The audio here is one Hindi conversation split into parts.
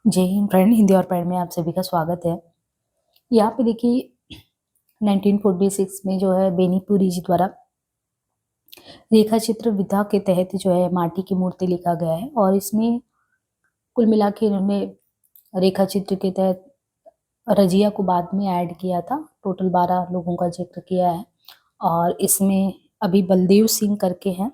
जय हिंद फ्रेंड, हिंदी और पढ़ में आप सभी का स्वागत है। यहाँ पे देखिए 1946 में जो है बेनीपुरी जी द्वारा रेखा चित्र विधा के तहत जो है माटी की मूर्ति लिखा गया है और इसमें कुल मिला के इन्होंने रेखा चित्र के तहत रजिया को बाद में ऐड किया था। टोटल 12 लोगों का जिक्र किया है और इसमें अभी बलदेव सिंह करके हैं।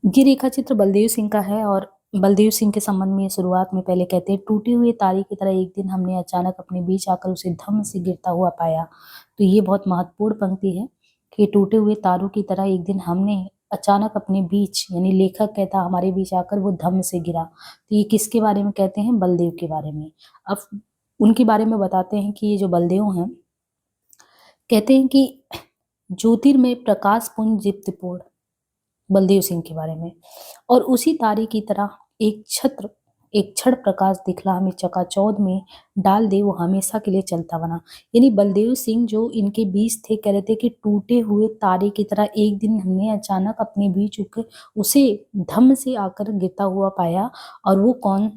ये रेखा चित्र बलदेव सिंह का है और बलदेव सिंह के संबंध में शुरुआत में पहले कहते हैं, टूटी हुई तारे की तरह एक दिन हमने अचानक अपने बीच आकर उसे धम से गिरता हुआ पाया। तो ये बहुत महत्वपूर्ण पंक्ति है कि टूटे हुए तारों की तरह एक दिन हमने अचानक अपने बीच, यानी लेखक कहता हमारे बीच आकर वो धम से गिरा। तो ये किसके बारे में कहते हैं? बलदेव के बारे में। अब उनके बारे में बताते हैं कि ये जो बलदेव हैं कहते हैं कि ज्योतिर्मय प्रकाश पुंज दीप्तिपूर्ण, बलदेव सिंह के बारे में। और उसी तारे की तरह एक क्षण प्रकाश दिखला हमें चकाचौंध में डाल दे, वो हमेशा के लिए चलता बना। यानी बलदेव सिंह जो इनके बीच थे, कह रहे थे कि टूटे हुए तारे की तरह एक दिन हमने अचानक अपने बीच उसे धम से आकर गिरता हुआ पाया। और वो कौन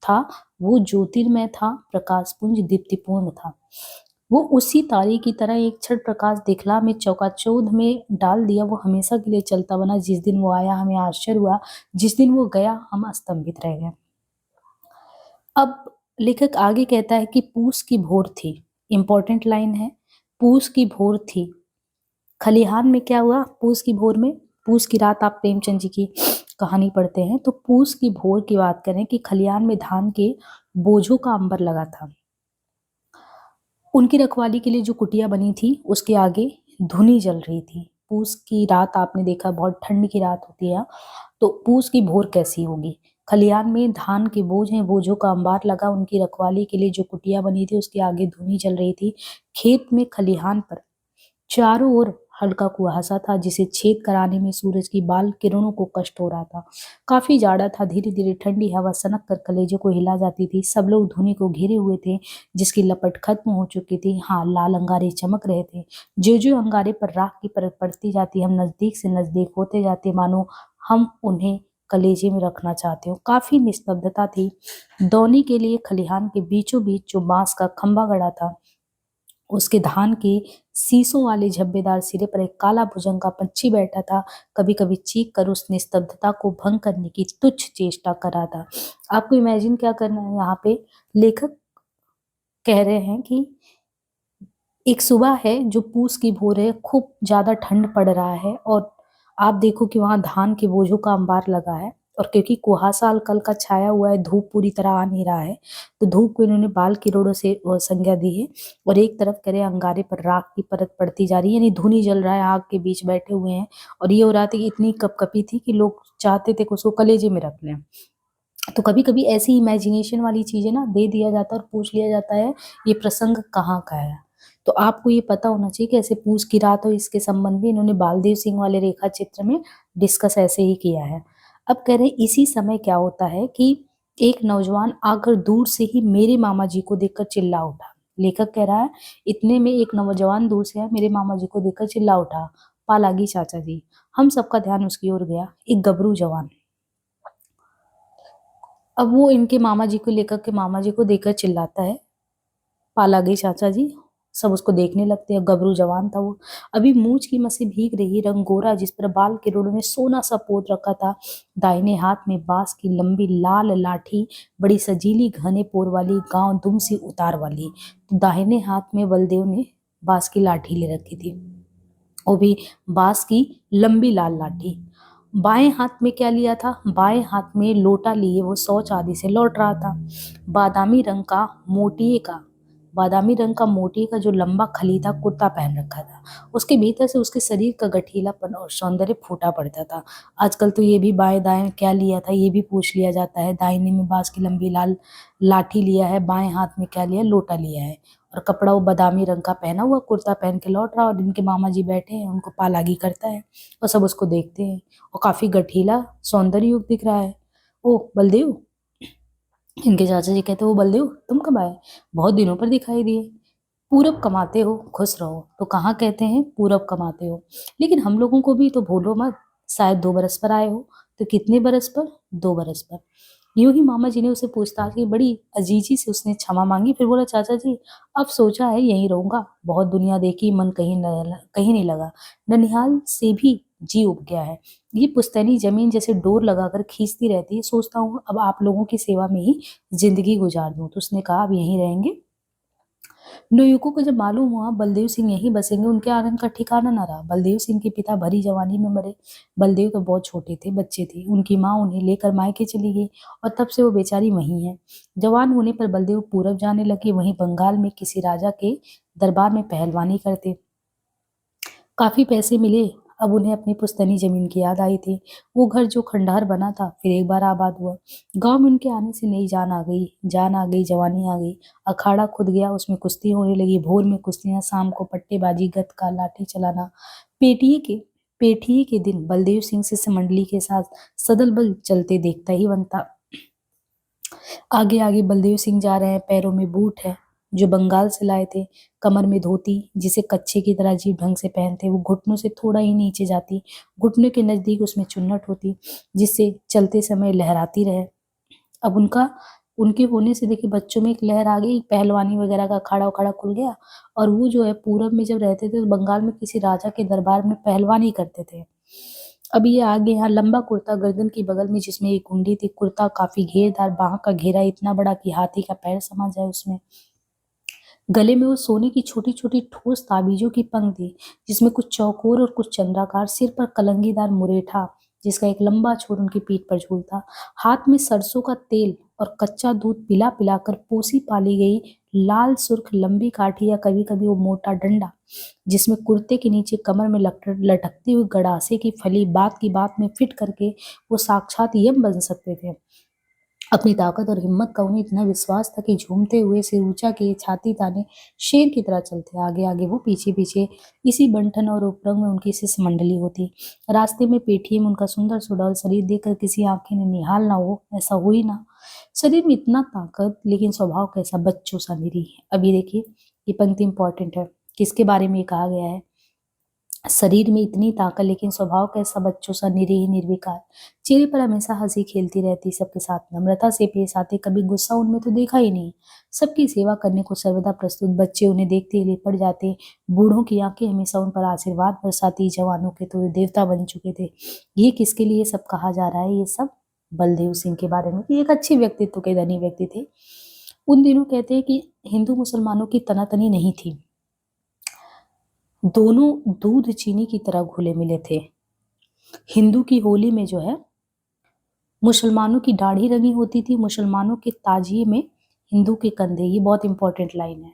था? वो ज्योतिर्मय था, प्रकाशपुंज दीप्तिपूर्ण था। वो उसी तारे की तरह एक क्षण प्रकाश दिखला में चौकाचौंध में डाल दिया, वो हमेशा के लिए चलता बना। जिस दिन वो आया हमें आश्चर्य हुआ, जिस दिन वो गया हम स्तंभित रह गए। अब लेखक आगे कहता है कि पूस की भोर थी। इंपॉर्टेंट लाइन है, पूस की भोर थी। खलिहान में क्या हुआ? पूस की भोर में, पूस की रात, आप प्रेमचंद जी की कहानी पढ़ते हैं तो पूस की भोर की बात करें कि खलिहान में धान के बोझों का अंबर लगा था। उनकी रखवाली के लिए जो कुटिया बनी थी उसके आगे धुनी जल रही थी। पूस की रात आपने देखा, बहुत ठंड की रात होती है, तो पूस की भोर कैसी होगी? खलिहान में धान के बोझ हैं, बोझों का अंबार लगा, उनकी रखवाली के लिए जो कुटिया बनी थी उसके आगे धुनी जल रही थी। खेत में खलिहान पर चारों ओर हल्का कुहासा था, जिसे छेद कराने में सूरज की बाल किरणों को कष्ट हो रहा था। काफी जाड़ा था, धीरे धीरे ठंडी हवा सनक कर कलेजों को हिला जाती थी। सब लोग धुनी को घेरे हुए थे, जिसकी लपट खत्म हो चुकी थी। हाँ, लाल अंगारे चमक रहे थे। जो जो अंगारे पर राख की परत पड़ती जाती, हम नजदीक से नजदीक होते जाते, मानो हम उन्हें कलेजे में रखना चाहते हो। काफी निस्तब्धता थी। दौनी के लिए खलिहान के बीचों बीच जो बांस का खंभा गड़ा था, उसके धान के शीशों वाले झब्बेदार सिरे पर एक काला भुजंग का पंछी बैठा था। कभी कभी चीख कर उस निस्तब्धता को भंग करने की तुच्छ चेष्टा कर रहा था। आपको इमेजिन क्या करना है? यहाँ पे लेखक कह रहे हैं कि एक सुबह है जो पूस की भोर है, खूब ज्यादा ठंड पड़ रहा है और आप देखो कि वहां धान के बोझों का अंबार लगा है। और क्योंकि कुहासा हल्का हल्का छाया हुआ है, धूप पूरी तरह आ नहीं रहा है, तो धूप को इन्होंने बाल किरणों से संज्ञा दी है। और एक तरफ करे अंगारे पर राख की परत पड़ती जा रही है, यानी धुनी जल रहा है, आग के बीच बैठे हुए हैं। और ये हो रहा था कि इतनी कपकपी थी कि लोग चाहते थे कि उसको कलेजे में रख लें। तो कभी कभी ऐसी इमेजिनेशन वाली चीजें ना दे दिया जाता है और पूछ लिया जाता है ये प्रसंग कहाँ का है। तो आपको ये पता होना चाहिए कि ऐसे पूछ की रात हो, इसके संबंध में इन्होंने बालदेव सिंह वाले रेखा चित्र में डिस्कस ऐसे ही किया है। अब कह रहे इसी समय क्या होता है कि एक नौजवान आकर दूर से ही मेरे मामा जी को देखकर चिल्ला उठा। लेखक कह रहा है इतने में एक नौजवान दूर से मेरे मामा जी को देखकर चिल्ला उठा, पालागी चाचा जी। हम सबका ध्यान उसकी ओर गया। एक गबरू जवान। अब वो इनके मामा जी को, लेकर के मामा जी को देखकर चिल्लाता है, पाला गई चाचा जी। सब उसको देखने लगते हैं। गबरू जवान था वो, अभी मूंछ की मसी भीग रही, रंग गोरा, जिस पर बाल किरणों ने सोना सा पोत रखा था। दाहिने हाथ में बांस की लंबी लाल लाठी, बड़ी सजीली घने पोर वाली, गांव दुम सी उतार वाली। तो दाहिने हाथ में बलदेव ने बांस की लाठी ले रखी थी, वो भी बांस की लंबी लाल लाठी। बाएं हाथ में क्या लिया था? बाएं हाथ में लोटा लिए वो शौच आदि से लौट रहा था। बादामी रंग का मोटिए का बादामी रंग का मोटिए का जो लंबा खलीता कुर्ता पहन रखा था, उसके भीतर से उसके शरीर का गठीलापन और सौंदर्य फूटा पड़ता था। आजकल तो ये भी बाएं दाएं क्या लिया था ये भी पूछ लिया जाता है। दाहिने में बांस की लंबी लाल लाठी लिया है, बाएं हाथ में क्या लिया? लोटा लिया है। और कपड़ा वो बादामी रंग का पहना हुआ, कुर्ता पहन के लौट रहा। और इनके मामा जी बैठे हैं, उनको पालागी करता है और सब उसको देखते हैं। और काफी गठीला सौंदर्य युक्त दिख रहा है। ओ बलदेव, इनके चाचा जी कहते, वो बलदेव तुम कब आए? बहुत दिनों पर दिखाई दिए। पूरब कमाते हो, खुश रहो। तो कहाँ कहते हैं पूरब कमाते हो, लेकिन हम लोगों को भी तो भूलो मत। शायद 2 बरस पर आए हो। तो कितने बरस पर? 2 बरस पर। यूं ही मामा जी ने उसे पूछताछ की, बड़ी अजीजी से उसने क्षमा मांगी। फिर बोला, चाचा जी अब सोचा है यहीं रहूंगा, बहुत दुनिया देखी, मन कहीं नहीं लगा, ननिहाल से भी जी उब गया है, ये पुश्तैनी जमीन जैसे डोर लगाकर खींचती रहती है, सोचता हूँ अब आप लोगों की सेवा में ही जिंदगी गुजार दूं। तो उसने कहा, अब यहीं रहेंगे। नोयुको को जब मालूम हुआ बलदेव सिंह यहीं बसेंगे, उनके आनंद का ठिकाना न रहा। बलदेव सिंह के पिता भरी जवानी में मरे। बलदेव तो बहुत छोटे थे, बच्चे थे। उनकी माँ उन्हें लेकर मायके चली गई और तब से वो बेचारी वहीं है। जवान होने पर बलदेव पूरब जाने लगे, वहीं बंगाल में किसी राजा के दरबार में पहलवानी करते। काफी पैसे मिले। अब उन्हें अपनी पुश्तैनी जमीन की याद आई थी। वो घर जो खंडहर बना था फिर एक बार आबाद हुआ। गांव में उनके आने से नई जान आ गई, जवानी आ गई। अखाड़ा खुद गया, उसमें कुश्ती होने लगी। भोर में कुश्तियां, शाम को पट्टेबाजी, गतका, लाठी चलाना। पेटिए के पेठिए के दिन बलदेव सिंह से मंडली के साथ सदल बल चलते देखता ही बनता। आगे आगे बलदेव सिंह जा रहे हैं, पैरों में बूट है जो बंगाल से लाए थे, कमर में धोती जिसे कच्छे की तरह अजीब ढंग से पहनते, वो घुटनों से थोड़ा ही नीचे जाती, घुटने के नजदीक उसमें चुन्नट होती जिससे चलते समय लहराती रहे। अब उनके होने से देखिए बच्चों में एक लहर आ गई, पहलवानी वगैरह का अखाड़ा उखाड़ा खुल गया। और वो जो है पूरब में जब रहते थे तो बंगाल में किसी राजा के दरबार में पहलवानी करते थे। अब ये आगे यहाँ लंबा कुर्ता, गर्दन की बगल में जिसमें एक कुंडी थी, कुर्ता काफी घेरदार, बाह का घेरा इतना बड़ा कि हाथी का पैर समा जाए उसमें। गले में वो सोने की छोटी छोटी ठोस ताबीजों की पंक्ति, जिसमें कुछ चौकोर और कुछ चंद्राकार। सिर पर कलंगीदार मुरेठा जिसका एक लंबा छोर उनकी पीठ पर झूलता। हाथ में सरसों का तेल और कच्चा दूध पिला पिलाकर पोसी पाली गई लाल सुर्ख लंबी काठी, या कभी कभी वो मोटा डंडा जिसमें कुर्ते के नीचे कमर में लटकती हुई गड़ासे की फली बात की बात में फिट करके वो साक्षात यम बन सकते थे। अपनी ताकत और हिम्मत का उन्हें इतना विश्वास था कि झूमते हुए सिर ऊंचा किए, छाती ताने शेर की तरह चलते, आगे आगे वो पीछे पीछे। इसी बंठन और उपरंग में उनकी शिष्य मंडली होती। रास्ते में पेठिए में उनका सुंदर सुडौल शरीर देखकर किसी आंखें ने निहाल ना हो, ऐसा हो ही ना। शरीर में इतना ताकत लेकिन स्वभाव कैसा, बच्चों सा निरीह। अब ये देखिए, ये पंक्ति इंपॉर्टेंट है। किसके बारे में ये कहा गया है? शरीर में इतनी ताकत लेकिन स्वभाव कैसा, बच्चों सा निरीह निर्विकार। चेहरे पर हमेशा हंसी खेलती रहती, सबके साथ नम्रता से पेश आते, कभी गुस्सा उनमें तो देखा ही नहीं। सबकी सेवा करने को सर्वदा प्रस्तुत। बच्चे उन्हें देखते ही लिपट जाते। बूढ़ों की आंखें हमेशा उन पर आशीर्वाद बरसाती। जवानों के तो वे देवता बन चुके थे। ये किसके लिए सब कहा जा रहा है? ये सब बलदेव सिंह के बारे में। ये एक अच्छे व्यक्तित्व के धनी व्यक्ति थे। उन दिनों कहते हैं कि हिंदू मुसलमानों की तनातनी नहीं थी, दोनों दूध चीनी की तरह घुले मिले थे। हिंदू की होली में जो है मुसलमानों की दाढ़ी रंगी होती थी, मुसलमानों के ताजिए में हिंदू के कंधे। ये बहुत इंपॉर्टेंट लाइन है।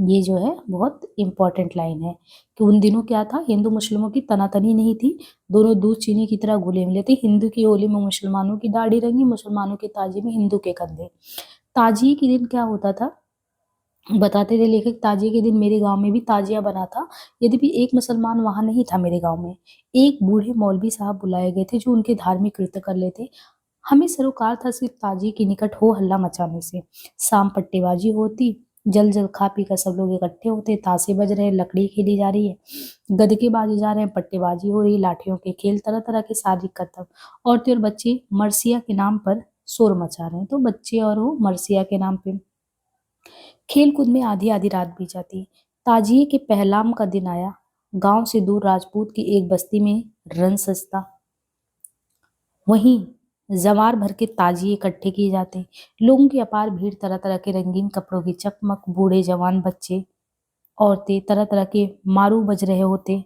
ये जो है बहुत इंपॉर्टेंट लाइन है कि उन दिनों क्या था, हिंदू मुस्लिमों की तनातनी नहीं थी, दोनों दूध चीनी की तरह घुले मिले थे। हिंदू की होली में मुसलमानों की दाढ़ी रंगी, मुसलमानों के ताजिए में हिंदू के कंधे। ताजिए के दिन क्या होता था, बताते थे लेखक, ताजिए के दिन मेरे गांव में भी ताजिया बना था। यद्यपि एक मुसलमान वहां नहीं था मेरे गांव में। एक बूढ़े मौलवी साहब बुलाए गए थे जो उनके धार्मिक कृत्य कर लेते। हमें सरोकार था सिर्फ ताजिए के निकट हो हल्ला मचाने से। शाम पट्टेबाजी होती, जल जल खा पी कर सब लोग इकट्ठे होते, ताशे बज रहे हैं, लकड़ी खेली जा रही है, गदके बाजे जा रहे हैं, पट्टेबाजी हो रही, लाठियों के खेल, तरह तरह के शारीरिक करतब। औरतें और बच्चे मरसिया के नाम पर शोर मचा रहे हैं। तो बच्चे और वो मरसिया के नाम पे खेल कूद में आधी आधी रात बीत जाती। ताजिए के पहलाम का दिन आया। गांव से दूर राजपूत की एक बस्ती में रन सजता। वहीं जवार भर के ताजिए इकट्ठे किए जाते। लोगों की अपार भीड़, तरह तरह के रंगीन कपड़ों की चकमक, बूढ़े जवान बच्चे औरतें, तरह तरह के मारू बज रहे होते।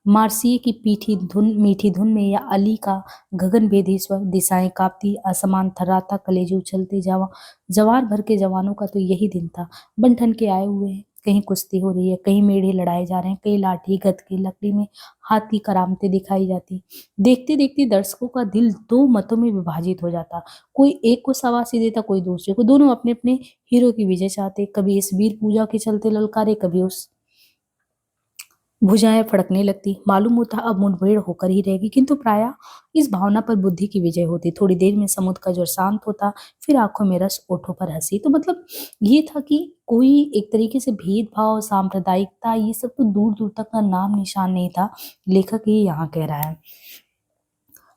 मार्सिये की मीठी धुन में या अली का गगनभेदी स्वर, दिशाएं कांपती, आसमान थर्राता, कलेजे उछलते। जवार भर के जवानों का तो यही दिन था। बन ठन के आए हुए हैं, कहीं कुश्ती हो रही है, कहीं मेढ़े लड़ाए जा रहे हैं, कहीं लाठी गदके, लकड़ी में हाथ की करामतें दिखाई जाती। देखते देखते दर्शकों का दिल दो मतों में विभाजित हो जाता। कोई एक को शाबाशी देता, कोई दूसरे को। दोनों अपने अपने हीरो की विजय चाहते। कभी इस वीर पूजा के चलते ललकारे, कभी उस। भुजाएं फड़कने लगती। मालूम होता अब मुठभेड़ होकर ही रहेगी, किंतु प्रायः इस भावना पर बुद्धि की विजय होती। थोड़ी देर में समुद्र का जोर शांत होता, फिर आंखों में रस, ओठों पर हंसी। तो मतलब ये था कि कोई एक तरीके से भेदभाव, सांप्रदायिकता, ये सब तो दूर दूर तक का नाम निशान नहीं था। लेखक ये यहाँ कह रहा है।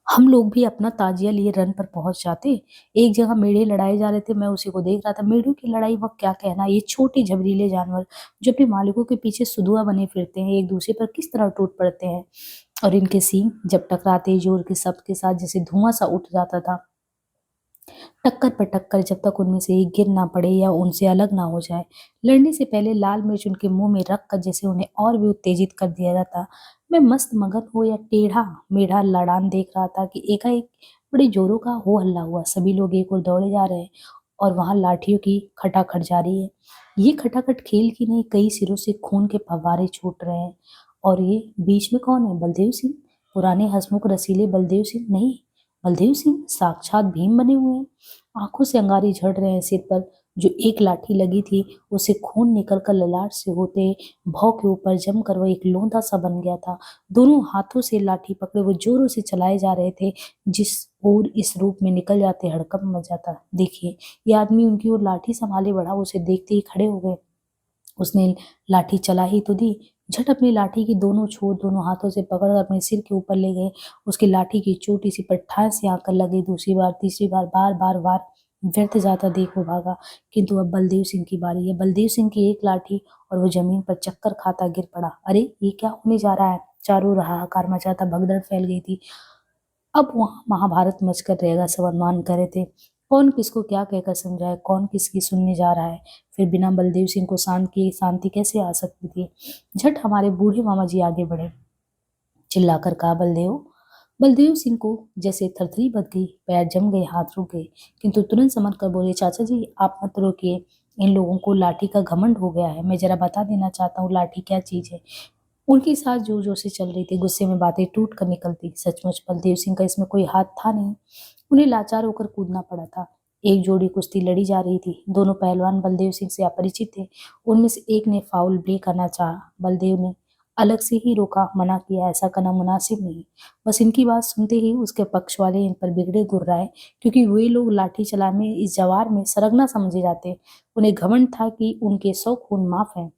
हम लोग भी अपना ताजिया लिए रन पर पहुंच जाते। एक जगह मेढ़े लड़ाए जा रहे थे, मैं उसी को देख रहा था। मेढ़ों की लड़ाई, वह क्या कहना, ये छोटे झबरीले जानवर जो अपने मालिकों के पीछे सुदुआ बने फिरते हैं, एक दूसरे पर किस तरह टूट पड़ते हैं। और इनके सींग जब टकराते, जोर के शब्द के साथ जैसे धुआं सा उठ जाता था। टक्कर पर टक्कर, जब तक उनमें से एक गिर ना पड़े या उनसे अलग ना हो जाए। लड़ने से पहले लाल मिर्च उनके मुंह में रख कर जैसे उन्हें और भी उत्तेजित कर दिया जाता। मैं मस्त मगन हो या टेढ़ा मेढ़ा लड़ान देख रहा था कि एकाएक बड़े जोरों का हो हल्ला हुआ। सभी लोग एक ओर दौड़े जा रहे हैं और वहां लाठियों की खटाखट जारी है। ये खटाखट खेल की नहीं, कई सिरों से खून के फव्वारे छूट रहे हैं। और ये बीच में कौन है? बलदेव सिंह। पुराने हंसमुख रसीले बलदेव सिंह नहीं, बलदेव सिंह साक्षात भीम बने हुए हैं। आंखों से अंगारे झड़ रहे हैं। सिर पर जो एक लाठी लगी थी, उसे खून निकलकर ललाट से होते भौं के ऊपर जमकर वह एक लोंदा सा बन गया था। दोनों हाथों से लाठी पकड़े वो जोरों से चलाए जा रहे थे। जिस ओर इस रूप में निकल जाते, हड़कंप मच जाता। देखिए, ये आदमी उनकी ओर लाठी संभाले बढ़ा, उसे देखते ही खड़े हो गए। उसने लाठी चला ही तो दी। झट अपनी लाठी की दोनों छोर दोनों हाथों से पकड़कर अपने सिर के ऊपर ले गए। उसकी लाठी की छोटी सी पट्टान से आकर लगी। दूसरी बार, तीसरी बार, बार बार वार व्यर्थ जाता देख वो भागा। किंतु अब बलदेव सिंह की बारी है। बलदेव सिंह की एक लाठी और वो जमीन पर चक्कर खाता गिर पड़ा। अरे, ये क्या होने जा रहा है? चारों ओर हाहाकार मचा था, भगदड़ फैल गई थी। अब वहां महाभारत मचकर रहेगा, सब अनुमान कर रहे थे। कौन किसको क्या कहकर समझाए, कौन किसकी सुनने जा रहा है। फिर बिना बलदेव सिंह को शांति कैसे आ सकती थी। झट हमारे बूढ़े मामा जी आगे बढ़े, चिल्लाकर कहा, बलदेव। बलदेव सिंह को जैसे थरथरी बच गई, पैर जम गए, हाथ रुक गए। किंतु तुरंत समझ कर बोले, चाचा जी आप मत रोकिए, इन लोगों को लाठी का घमंड हो गया है। मैं जरा बता देना चाहता हूँ लाठी क्या चीज है। उनकी सांस जोर जोर से चल रही थी, गुस्से में बातें टूट कर निकलती। सचमुच बलदेव सिंह का इसमें कोई हाथ था नहीं। उन्हें लाचार होकर कूदना पड़ा था। एक जोड़ी कुश्ती लड़ी जा रही थी। दोनों पहलवान बलदेव सिंह से अपरिचित थे। उनमें से एक ने फाउल प्ले करना चाहा। बलदेव ने अलग से ही रोका, मना किया, ऐसा करना मुनासिब नहीं। बस इनकी बात सुनते ही उसके पक्ष वाले इन पर बिगड़े गुर्राए, क्योंकि वे लोग लाठी चलाने इस जवार में सरगना समझे जाते। उन्हें घमंड था कि उनके 100 खून माफ हैं।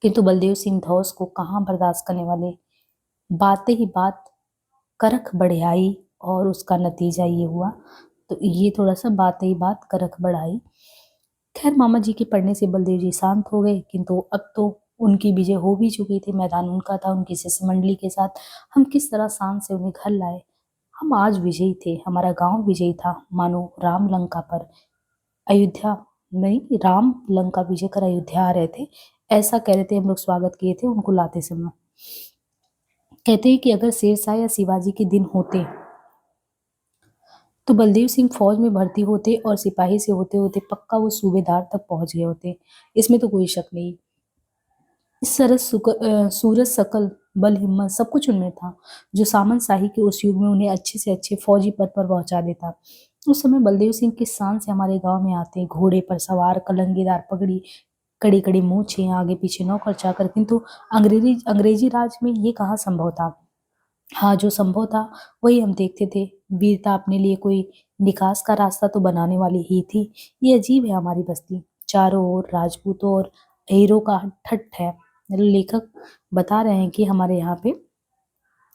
किंतु बलदेव सिंह धौस को कहाँ बर्दाश्त करने वाले। बातें ही बात करख बढ़ाई और उसका नतीजा ये हुआ। तो ये थोड़ा सा बातें ही बात करख बढ़ाई। खैर, मामा जी के पढ़ने से बलदेव जी शांत हो गए। किंतु अब तो उनकी विजय हो भी चुकी थी, मैदान उनका था। उनकी शिष्य मंडली के साथ हम किस तरह शान से उन्हें घर लाए। हम आज विजयी थे, हमारा गांव विजयी था, मानो राम लंका पर अयोध्या नहीं, राम लंका विजय कर अयोध्या आ रहे थे, ऐसा कह रहे थे। हम लोग स्वागत किए थे उनको लाते समय। कहते हैं कि अगर शेरशाह या शिवाजी के दिन होते तो बलदेव सिंह फौज में भर्ती होते और सिपाही से होते होते पक्का वो सूबेदार तक पहुंच गए होते। इसमें तो कोई शक नहीं। इस सूरज सकल बल हिम्मत सब कुछ उनमें था, जो सामंत शाही के उस युग में उन्हें अच्छे से अच्छे फौजी पद पर पहुंचा देता। उस समय बलदेव सिंह किस शान से हमारे गांव में आते, घोड़े पर सवार, कलंगीदार पगड़ी, कड़ी कड़ी मूछें, आगे पीछे नौकर चाकर। किंतु अंग्रेजी अंग्रेजी राज में ये कहाँ संभव था। हाँ, जो संभव था वही हम देखते थे। वीरता अपने लिए कोई निकास का रास्ता तो बनाने वाली ही थी। ये अजीब है हमारी बस्ती, चारों ओर राजपूतों और अहीरों का ठट्ठ है। लेखक बता रहे हैं कि हमारे यहाँ पे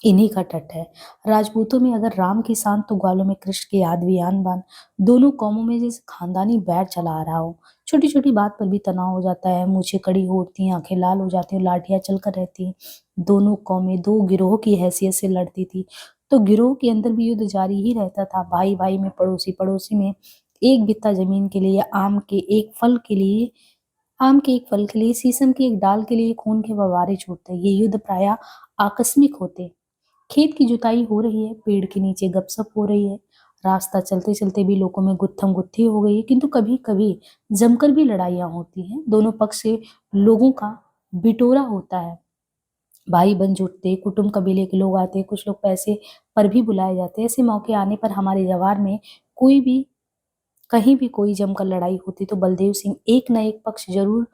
इन्हीं का ठट्ठ है। राजपूतों में अगर राम की शान, तो ग्वालों में कृष्ण की यादवी आन बान। दोनों कौमों में जैसे खानदानी बैर चला आ रहा हो। छोटी छोटी बात पर भी तनाव हो जाता है, मूछें कड़ी हो उठती हैं, आंखें लाल हो जाती हैं, लाठियां चलकर रहती हैं। दोनों कौमें दो गिरोह की हैसियत से लड़ती थी, तो गिरोह के अंदर भी युद्ध जारी ही रहता था। भाई भाई में, पड़ोसी पड़ोसी में। एक बित्ता जमीन के लिए, आम के एक फल के लिए, शीशम की एक डाल के लिए खून के फव्वारे छूटते। ये युद्ध प्रायः आकस्मिक होते। खेत की जुताई हो रही है, पेड़ के नीचे गपशप हो रही है, रास्ता चलते चलते भी लोगों में गुत्थम गुत्थी हो गई है। किंतु कभी कभी जमकर भी लड़ाइयां होती हैं, दोनों पक्ष से लोगों का बिटोरा होता है। भाई बन जुटते, कुटुंब कबीले के लोग आते, कुछ लोग पैसे पर भी बुलाए जाते। ऐसे मौके आने पर हमारे जवार में कोई भी कहीं भी कोई जमकर लड़ाई होती, तो बलदेव सिंह एक न एक पक्ष जरूर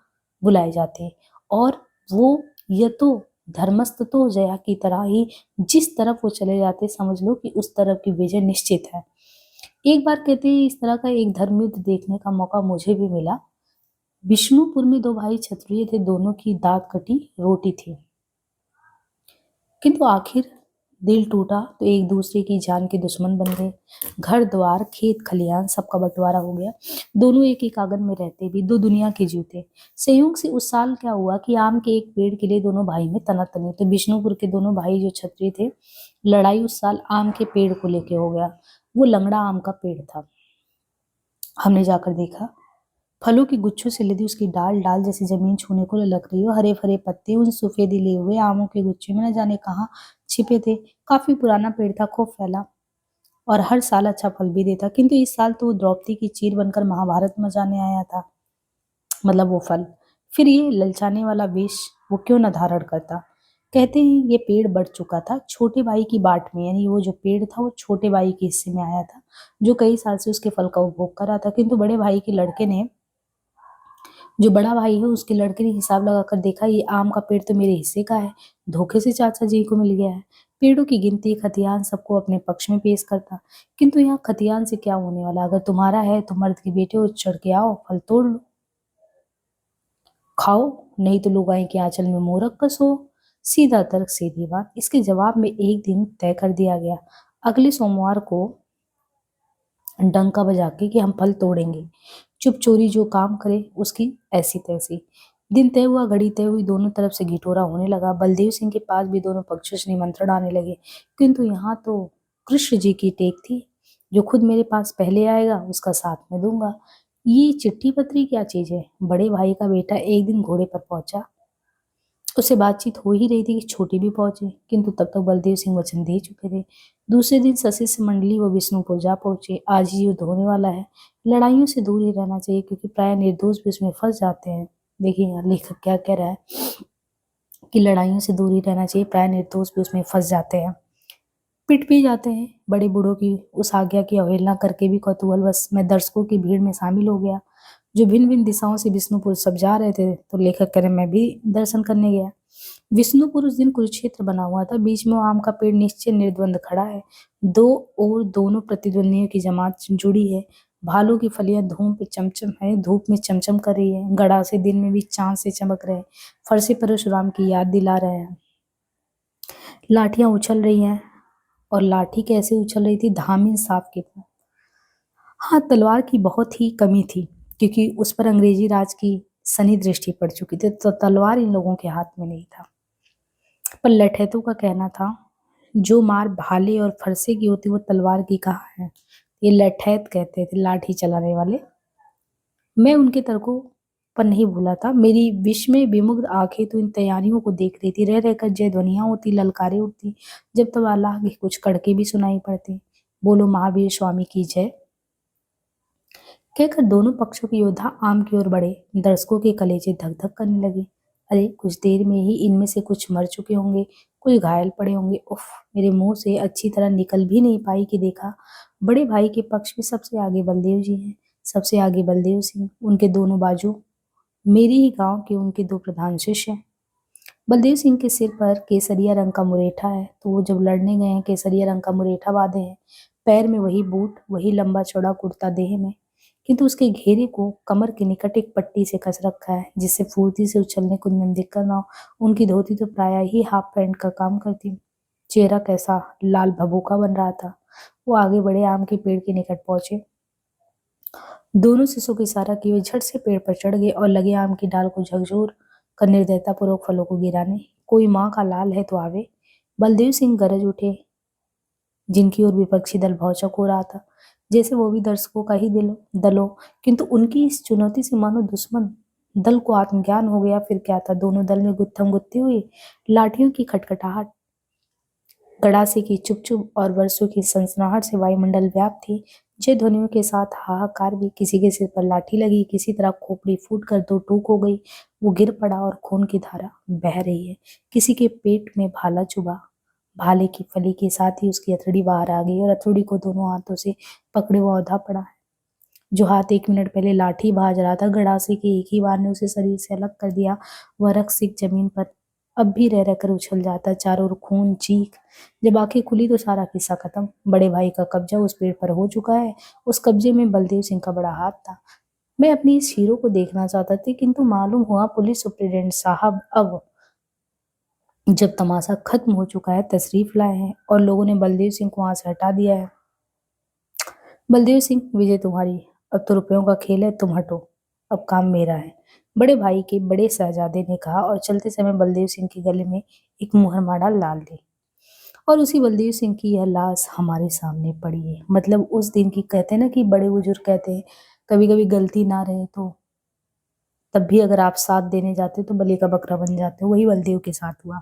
बुलाए जाते। और वो ये तो धर्मस्थ तो जया की तरह ही जिस तरफ वो चले जाते, समझ लो कि उस तरफ की विजय निश्चित है। एक बार कहते हैं इस तरह का एक धर्म युद्ध देखने का मौका मुझे भी मिला। विष्णुपुर में दो भाई क्षत्रिय थे, दोनों की दांत कटी रोटी थी। किंतु आखिर दिल टूटा तो एक दूसरे की जान के दुश्मन बन गए। घर द्वार खेत खलियान सबका बंटवारा हो गया। दोनों एक एक आंगन में रहते भी दो दुनिया के जूते। संयोग से उस साल क्या हुआ कि आम के एक पेड़ के लिए दोनों भाई में तनातनी। तो बिष्णुपुर के दोनों भाई जो क्षत्रिय थे, लड़ाई उस साल आम के पेड़ को लेके हो गया। वो लंगड़ा आम का पेड़ था। हमने जाकर देखा, फलों की गुच्छों से लदी उसकी डाल डाल जैसी जमीन छूने को लग रही हो। हरे भरे पत्ते उन सफेदी लिए हुए आमों के गुच्छे में न जाने कहाँ छिपे थे। काफी पुराना पेड़ था, खूब फैला और हर साल अच्छा फल भी देता। किंतु इस साल तो वो द्रौपदी की चीर बनकर महाभारत में जाने आया था। मतलब वो फल, फिर ये ललचाने वाला विष वो क्यों न धारण करता। कहते हैं ये पेड़ बढ़ चुका था छोटे भाई की बाट में, यानी वो जो पेड़ था वो छोटे भाई के हिस्से में आया था, जो कई साल से उसके फल का उपभोग कर रहा था। किंतु बड़े भाई के लड़के ने, जो बड़ा भाई है, उसके लड़के ने हिसाब लगाकर देखा, ये आम का पेड़ तो मेरे हिस्से का है, धोखे से चाचा जी को मिल गया है। पेड़ों की गिनती खतियान सबको अपने पक्ष में पेश करता। किंतु यहाँ खतियान से क्या होने वाला, अगर तुम्हारा है तो मर्द के बेटे उठ चढ़ के आओ, फल तोड़ लो, खाओ, नहीं तो लुगाई के आंचल में मोरक कसो। सीधा तर्क सीधी बात। इसके जवाब में एक दिन तय कर दिया गया, अगले सोमवार को डंका बजा के कि हम फल तोड़ेंगे। चुप चोरी जो काम करे उसकी ऐसी तैसी। दिन तय हुआ, घड़ी तय हुई, दोनों तरफ से घिटोरा होने लगा। बलदेव सिंह के पास भी दोनों पक्षों से निमंत्रण आने लगे, किंतु यहाँ तो कृष्ण जी की टेक थी, जो खुद मेरे पास पहले आएगा उसका साथ में दूंगा। ये चिट्ठी पत्री क्या चीज है। बड़े भाई का बेटा एक दिन घोड़े पर पहुंचा, उससे बातचीत हो ही रही थी कि छोटी भी पहुंचे, किंतु तब तक बलदेव सिंह वचन दे चुके थे। दूसरे दिन सशिष्य मंडली व विष्णुपुर जा पहुंचे। आज ही युद्ध होने वाला है, लड़ाइयों से दूर ही रहना चाहिए, क्योंकि प्राय निर्दोष भी उसमें फंस जाते हैं। देखिए यहाँ लेखक क्या कह रहा है कि लड़ाइयों से दूर ही रहना चाहिए, प्राय निर्दोष भी उसमें फंस जाते हैं, पिट भी जाते हैं। बड़े बूढ़ों की उस आज्ञा की अवहेलना करके भी कौतूहलवश मैं दर्शकों की भीड़ में शामिल हो गया, जो भिन्न भिन्न दिशाओं से विष्णुपुर सब जा रहे थे। तो लेखक कह रहे मैं भी दर्शन करने गया। विष्णुपुर उस दिन कुरुक्षेत्र बना हुआ था। बीच में वो आम का पेड़ निश्चय निर्द्वंद खड़ा है। दो और दोनों प्रतिद्वंदियों की जमात जुड़ी है। भालों की फलियां धूप में चमचम कर रही है। गड़ा से दिन में भी चांद से चमक रहे हैं। फरसे परशुराम की याद दिला रहे हैं। लाठियां उछल रही हैं, और लाठी कैसे उछल रही थी, धामिन सांप की तरह। हाँ, तलवार की बहुत ही कमी थी, क्योंकि उस पर अंग्रेजी राज की शनि दृष्टि पड़ चुकी थी, तो तलवार इन लोगों के हाथ में नहीं था। पर लठैतों का कहना था, जो मार भाले और फरसे की होती वो तलवार की कहाँ है। ये लठैत कहते थे, लाठी चलाने वाले। मैं उनके तर्कों पर नहीं भूला था। मेरी विस्मय विमुग्ध आंखें तो इन तैयारियों को देख रही थी। रह रहकर जय ध्वनियां होती, ललकारें उठती, जब तब अल्लाह के कुछ कड़के भी सुनाई पड़ते, बोलो महावीर स्वामी की जय कहकर दोनों पक्षों के योद्धा आम की ओर बढ़े। दर्शकों के कलेजे धक धक करने लगे। अरे कुछ देर में ही इनमें से कुछ मर चुके होंगे, कुछ घायल पड़े होंगे। उफ, मेरे मुंह से अच्छी तरह निकल भी नहीं पाई कि देखा, बड़े भाई के पक्ष में सबसे आगे बलदेव जी हैं, सबसे आगे बलदेव सिंह, उनके दोनों बाजू मेरे ही गांव के उनके दो प्रधान शिष्य हैं। बलदेव सिंह के सिर पर केसरिया रंग का मुरेठा है, तो वो जब लड़ने गए हैं केसरिया रंग का मुरेठा बांधे हैं, पैर में वही बूट, वही लंबा चौड़ा कुर्ता देह में, किंतु उसके घेरे को कमर के निकट एक पट्टी से कस रखा है, जिससे फुर्ती से उछलने कूदने में दिक्कत ना हो। उनकी धोती तो प्राय ही हाफ पैंट का काम करती। चेहरा कैसा लाल भभूका बन रहा था। वो आगे बढ़े, आम के पेड़ के निकट पहुंचे, दोनों शिष्यों को इशारा किए हुए झट से पेड़ पर चढ़ गए और लगे आम की डाल को झकझोर कर निर्दयता पूर्वक फलों को गिराने। कोई माँ का लाल है तो आवे। बलदेव सिंह गरज उठे, जिनकी ओर विपक्षी दल भौचक हो रहा था, जैसे वो भी दर्शकों का ही दल हो। किंतु उनकी इस चुनौती से मानो दुश्मन दल को आत्मज्ञान हो गया। फिर क्या था, दोनों दल में गुत्थम गुत्ती हुई, लाठियों की खटखटाहट, गड़ासे की चुप चुप और वर्षों की सनसनाहट से वायुमंडल व्याप्त थी। जय ध्वनियों के साथ हाहाकार भी। किसी के सिर पर लाठी लगी, किसी तरह खोपड़ी फूट कर दो टूक हो गई, वो गिर पड़ा और खून की धारा बह रही है। किसी के पेट में भाला चुभा, भाले की फली के साथ ही उसकी हथौड़ी बाहर आ गई और हथौड़ी को दोनों हाथों से पकड़े वो औंधा पड़ा है। जो हाथ एक मिनट पहले लाठी भाज रहा था, गड़ासे के एक ही बार ने उसे शरीर से अलग कर दिया। वह रक्सिक जमीन पर अब भी रह रहकर उछल जाता, चारों ओर खून चीख। जब आंखें खुली तो सारा किस्सा खत्म। बड़े भाई का कब्जा उस पेड़ पर हो चुका है। उस कब्जे में बलदेव सिंह का बड़ा हाथ था। मैं अपनी इस हीरो को देखना चाहता था, किंतु मालूम हुआ पुलिस सुप्रिटेंडेंट साहब अब जब तमाशा खत्म हो चुका है, तशरीफ लाए हैं और लोगों ने बलदेव सिंह को वहां से हटा दिया है। बलदेव सिंह, विजय तुम्हारी। अब तो रुपयों का खेल है, तुम हटो। अब काम मेरा है, बड़े भाई के बड़े शहजादे ने कहा और चलते समय बलदेव सिंह के गले में एक मुहरमाला डाल दी। और उसी बलदेव सिंह की यह लाश हमारे सामने पड़ी है। मतलब उस दिन की, कहते हैं ना कि बड़े बुजुर्ग कहते हैं कभी कभी गलती ना रहे तो तब भी अगर आप साथ देने जाते तो बलि का बकरा बन जाते, वही बलदेव के साथ हुआ।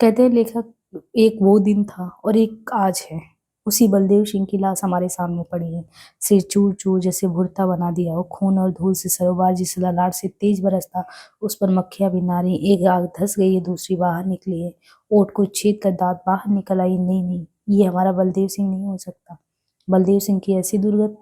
कहते हैं लेखक, एक वो दिन था और एक आज है। उसी बलदेव सिंह की लाश हमारे सामने पड़ी है। सिर चूर चूर जैसे भुरता बना दिया हो, खून और धूल से सरोबार जिस ललाट से तेज बरसता, उस पर मक्खियां भी नारी। एक आग धस गई है, दूसरी बाहर निकली है। ओठ को छेद कर दांत बाहर निकल आई। नहीं नहीं, ये हमारा बलदेव सिंह नहीं हो सकता। बलदेव सिंह की ऐसी दुर्गत,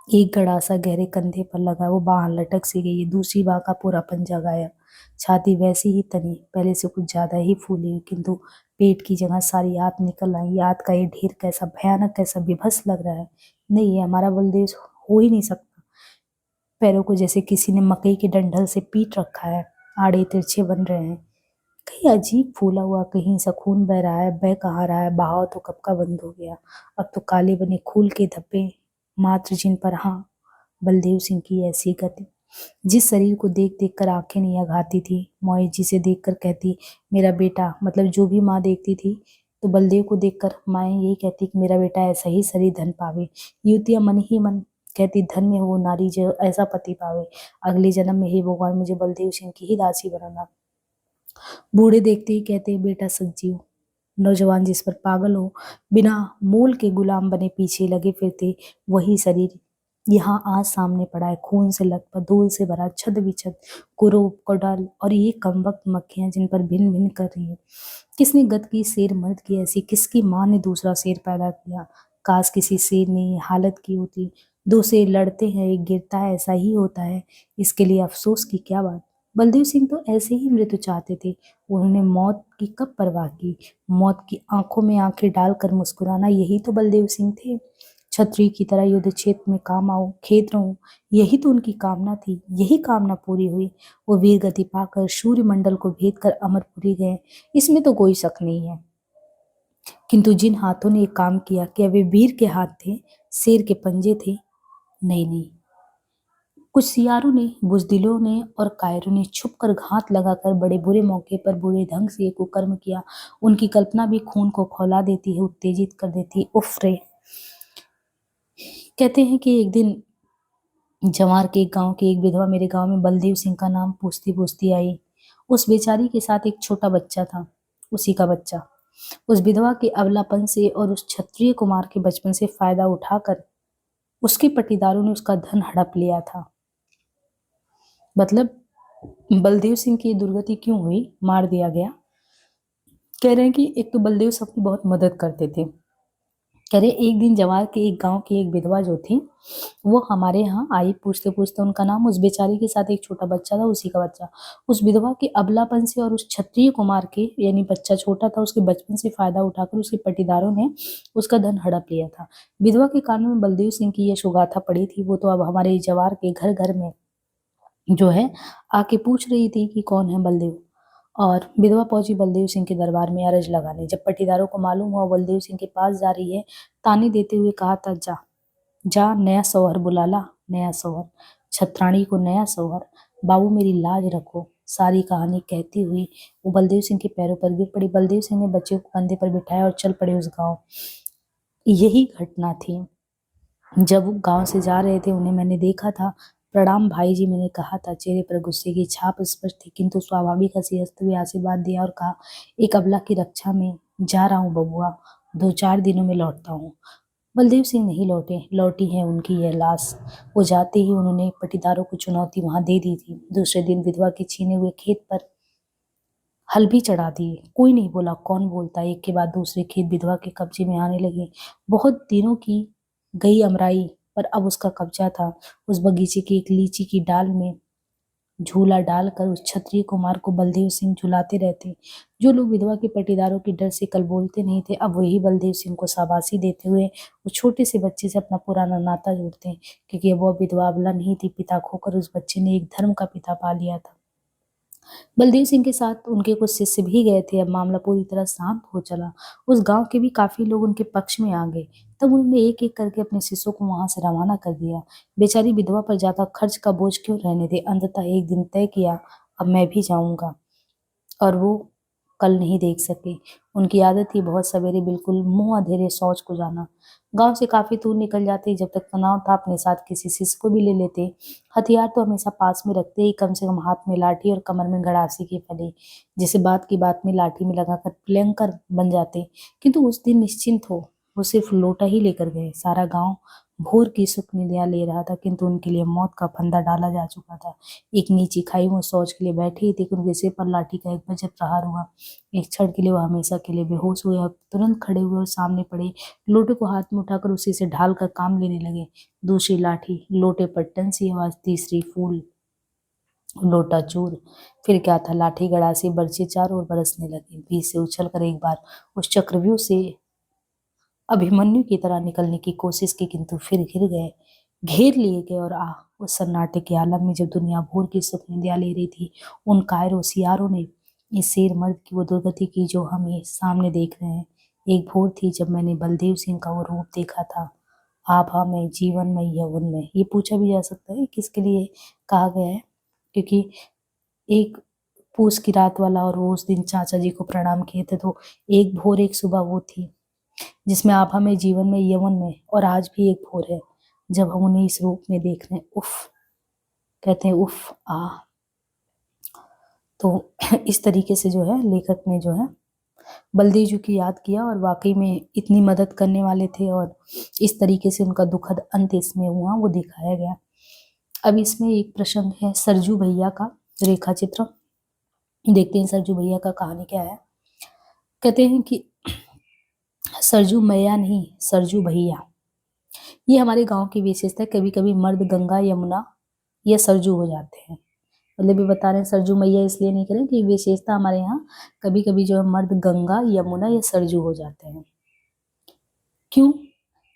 एक गड़ासा गहरे कंधे पर लगा, वो बांह लटक सी गई है, दूसरी बांह का पूरा पंजा गायब। छाती वैसी ही तनी, पहले से कुछ ज्यादा ही फूली हुई, किंतु पेट की जगह सारी आत निकल आई। आत का ये ढेर कैसा भयानक, कैसा विभत्स लग रहा है। नहीं, ये हमारा बलदेव हो ही नहीं सकता। पैरों को जैसे किसी ने मकई के डंठल से पीट रखा है, आड़े तिरछे बन रहे हैं। कहीं अजीब फूला हुआ, कहीं सा खून बह रहा है। बह कहाँ रहा है, बहाव तो कब का बंद हो गया। अब तो काले बने खूल के धब्बे मात्र, जिन पर, हाँ, बलदेव सिंह की ऐसी गति। जिस शरीर को देख देख कर आंखें नहीं आती थी, मौए जिसे देख कर कहती मेरा बेटा, मतलब जो भी माँ देखती थी तो बलदेव को देखकर माए यही कहती कि मेरा बेटा ऐसा ही शरीर धन पावे। युवतियां मन ही मन कहती धन्य हो वो नारी जो ऐसा पति पावे। अगले जन्म में हे भगवान, मुझे बलदेव सिंह की ही दासी बनाना। बूढ़े देखते ही कहते बेटा सज्जीव। नौजवान जिस पर पागल हो, बिना मूल के गुलाम बने पीछे लगे फिरते, वही शरीर यहाँ आज सामने पड़ा है, खून से लथपथ, धूल से भरा, छद विछद, कुरूप, कोडाल और ये कमबख्त मक्खियां जिन पर भिन भिन कर रही है। किसने गद की शेर मर्द की ऐसी, किसकी माँ ने दूसरा शेर पैदा किया। काश किसी शेर ने ये हालत की होती। दो शेर लड़ते हैं, एक गिरता है, ऐसा ही होता है। इसके लिए अफसोस की क्या बात। बलदेव सिंह तो ऐसे ही मृत्यु चाहते थे। उन्होंने मौत की कब परवाह की। मौत की आंखों में आंखें डालकर मुस्कुराना, यही तो बलदेव सिंह थे। छतरी की तरह युद्ध क्षेत्र में काम आऊं, खेत रहूं, यही तो उनकी कामना थी। यही कामना पूरी हुई। वो वीर गति पाकर सूर्य मंडल को भेद कर अमरपुरी गए, इसमें तो कोई शक नहीं है। किंतु जिन हाथों ने ये काम किया, क्या वे वीर के हाथ थे, शेर के पंजे थे? नहीं नहीं, कुछ सियारों ने, बुजदिलों ने और कायरों ने छुपकर घात लगाकर बड़े बुरे मौके पर बुरे ढंग से ये कुकर्म किया। उनकी कल्पना भी खून को खौला देती है, उत्तेजित कर देती है। उफ रे। कहते हैं कि एक दिन जवार के एक गांव की एक विधवा मेरे गांव में बलदेव सिंह का नाम पूछती पूछती आई। उस बेचारी के साथ एक छोटा बच्चा था, उसी का बच्चा। उस विधवा के अबलापन से और उस क्षत्रिय कुमार के बचपन से फायदा उठाकर उसके पटीदारों ने उसका धन हड़प लिया था। मतलब बलदेव सिंह की दुर्गति क्यों हुई, मार दिया गया। कह रहे हैं कि एक तो बलदेव सबकी बहुत मदद करते थे। कह रहे एक दिन जवार के एक गांव की एक विधवा जो थी, वो हमारे यहाँ आई। पूछते पूछते उनका नाम, उस बेचारी के साथ एक छोटा बच्चा था, उसी का बच्चा। उस विधवा के अबलापन से और उस क्षत्रिय कुमार के, यानी बच्चा छोटा था, उसके बचपन से फायदा उठाकर उसके पटीदारों ने उसका धन हड़प लिया था। विधवा के कान में बलदेव सिंह की यह सुगाथा पड़ी थी। वो तो अब हमारे जवार के घर घर में जो है आके पूछ रही थी कि कौन है बलदेव। और विधवा पहुंची बलदेव सिंह के दरबार में अरज लगाने। जब पटीदारों को मालूम हुआ बलदेव सिंह के पास जा रही है, ताने देते हुए कहा था जा जा, नया शौहर बुला ला, नया शौहर, छत्राणी को नया शौहर, बाबू मेरी लाज रखो। सारी कहानी कहती हुई वो बलदेव सिंह के पैरों पर गिर पड़ी। बलदेव सिंह ने बच्चे को कंधे पर बिठाया और चल पड़े उस गांव। यही घटना थी। जब वो गांव से जा रहे थे उन्हें मैंने देखा था। प्रणाम भाई जी, मैंने कहा था। चेहरे पर गुस्से की छाप स्पष्ट थी, किंतु स्वाभाविक हंसी हंसते हुए आशीर्वाद दिया और कहा एक अबला की रक्षा में जा रहा हूँ बबुआ, 2-4 दिनों में लौटता हूँ। बलदेव सिंह नहीं लौटे, लौटी है उनकी यह लाश। वो जाते ही उन्होंने पटीदारों को चुनौती वहां दे दी थी। दूसरे दिन विधवा के छीने हुए खेत पर हल भी चढ़ा दिए। कोई नहीं बोला, कौन बोलता। एक के बाद दूसरे खेत विधवा के कब्जे में आने लगे। बहुत दिनों की गई अमराई पर अब उसका कब्जा था। उस बगीचे की एक लीची की डाल में झूला डालकर उस क्षत्रिय कुमार को बलदेव सिंह झुलाते रहते। जो लोग विधवा के पटीदारों के डर से कल बोलते नहीं थे, अब वही बलदेव सिंह को शाबाशी देते हुए उस छोटे से बच्चे से अपना पुराना नाता जोड़ते हैं, क्योंकि वो विधवा अबला नहीं थी। पिता खोकर उस बच्चे ने एक धर्म का पिता पा लिया था। बलदेव सिंह के साथ उनके कुछ शिष्य भी गए थे। अब मामला पूरी तरह शांत हो चला। उस गांव के भी काफी लोग उनके पक्ष में आ गए। तब उन्होंने एक एक करके अपने शिष्यों को वहां से रवाना कर दिया। बेचारी विधवा पर ज्यादा खर्च का बोझ क्यों रहने दे। अंततः एक दिन तय किया, अब मैं भी जाऊंगा। और वो कल नहीं देख सके। उनकी आदत थी बहुत सवेरे बिल्कुल मुंह अंधेरे शौच को जाना। गांव से काफी दूर निकल जाते। जब तक तनाव था अपने साथ किसी शिष्य को भी ले लेते। हथियार तो हमेशा पास में रखते ही, कम से कम हाथ में लाठी और कमर में गड़ासी की फली, जिसे बात की बात में लाठी में लगाकर भयंकर बन जाते। किंतु उस दिन निश्चिंत हो, वो सिर्फ लोटा ही लेकर गए। सारा गांव भोर की सुख निद्रा ले रहा था, किंतु उनके लिए मौत का फंदा डाला जा चुका था। एक नीची खाई में शौच के लिए बैठे ही थे कि उनके सिर पर लाठी का एक वज्र प्रहार हुआ। एक क्षण के लिए वो हमेशा के लिए बेहोश हुए और तुरंत खड़े हुए और सामने पड़े लोटे को हाथ में उठाकर उसी से ढाल कर काम लेने लगे। दूसरी लाठी, लोटे पर टन सी आवाज, तीसरी फूल लोटा चूर। फिर क्या था, लाठी गड़ासी बरछी चारों ओर बरसने लगी। बीच से उछल कर एक बार उस चक्रव्यूह से अभिमन्यु की तरह निकलने की कोशिश की, किंतु फिर घिर गए, घेर लिए गए। और उस सन्नाटे के आलम में जब दुनिया भोर की सुख निंदिया ले रही थी, उन कायरों सियारों ने इस शेर मर्द की वो दुर्गति की जो हम ये सामने देख रहे हैं। एक भोर थी जब मैंने बलदेव सिंह का वो रूप देखा था, आभा में, जीवन में, यौवन में। ये पूछा भी जा सकता है किसके लिए कहा गया है, क्योंकि एक पूस की रात वाला और वो उस दिन चाचा जी को प्रणाम किए थे, तो एक भोर एक सुबह वो थी जिसमें आभा में, जीवन में, यौवन में, और आज भी एक भोर है जब हम उन्हें इस रूप में देख रहे हैं। उफ, कहते हैं उफ आ। तो इस तरीके से जो है लेखक ने जो है बलदेव जी की याद किया, और वाकई में इतनी मदद करने वाले थे, और इस तरीके से उनका दुखद अंत इसमें हुआ वो दिखाया गया। अब इसमें एक प्रसंग है सरजू भैया का रेखा चित्र। देखते हैं सरजू भैया का कहानी क्या है। कहते हैं कि सरजू मैया नहीं, सरजू भैया, ये हमारे गांव की विशेषता है। कभी कभी मर्द गंगा, यमुना या सरजू हो जाते हैं। मतलब ये बता रहे हैं सरजू मैया इसलिए नहीं करें कि विशेषता हमारे यहाँ कभी कभी जो है मर्द गंगा, यमुना या सरजू हो जाते हैं। क्यों?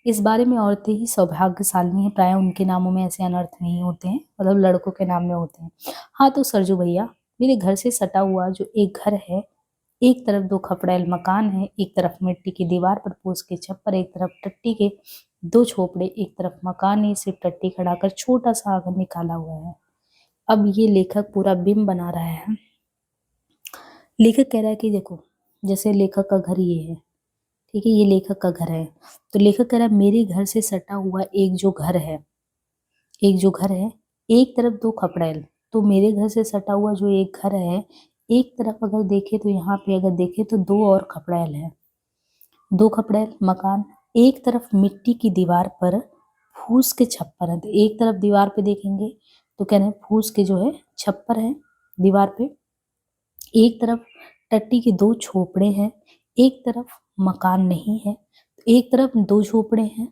इस बारे में औरतें ही सौभाग्यशाली हैं। प्राय उनके नामों में ऐसे अनर्थ नहीं होते हैं, मतलब लड़कों के नाम में होते हैं। हाँ, तो सरजू भैया, मेरे घर से सटा हुआ जो एक घर है, एक तरफ 2 खपड़ैल मकान है, एक तरफ मिट्टी की दीवार पर पूस के छप्पर, एक तरफ टट्टी के 2 झोपड़े, एक तरफ मकान ही सिर्फ टट्टी खड़ाकर छोटा सा आंगन निकाला हुआ है। अब ये लेखक पूरा बिंब बना रहा है। लेखक कह रहा है कि देखो, जैसे लेखक का घर ये है, ठीक है, ये लेखक का घर है। तो लेखक कह रहा है मेरे घर से सटा हुआ एक जो घर है, एक जो घर है, एक तरफ 2 खपड़ैल। तो मेरे घर से सटा हुआ जो एक घर है, एक तरफ अगर देखे तो यहाँ पे अगर देखे तो 2 और खपड़ैल है, 2 खपड़ैल मकान। एक तरफ मिट्टी की दीवार पर फूस के छप्पर है। तो एक तरफ दीवार पे देखेंगे तो कह रहे हैं फूस के जो है छप्पर है दीवार पे, एक तरफ टट्टी के 2 झोपड़े हैं, एक तरफ मकान नहीं है, एक तरफ 2 झोपड़े हैं,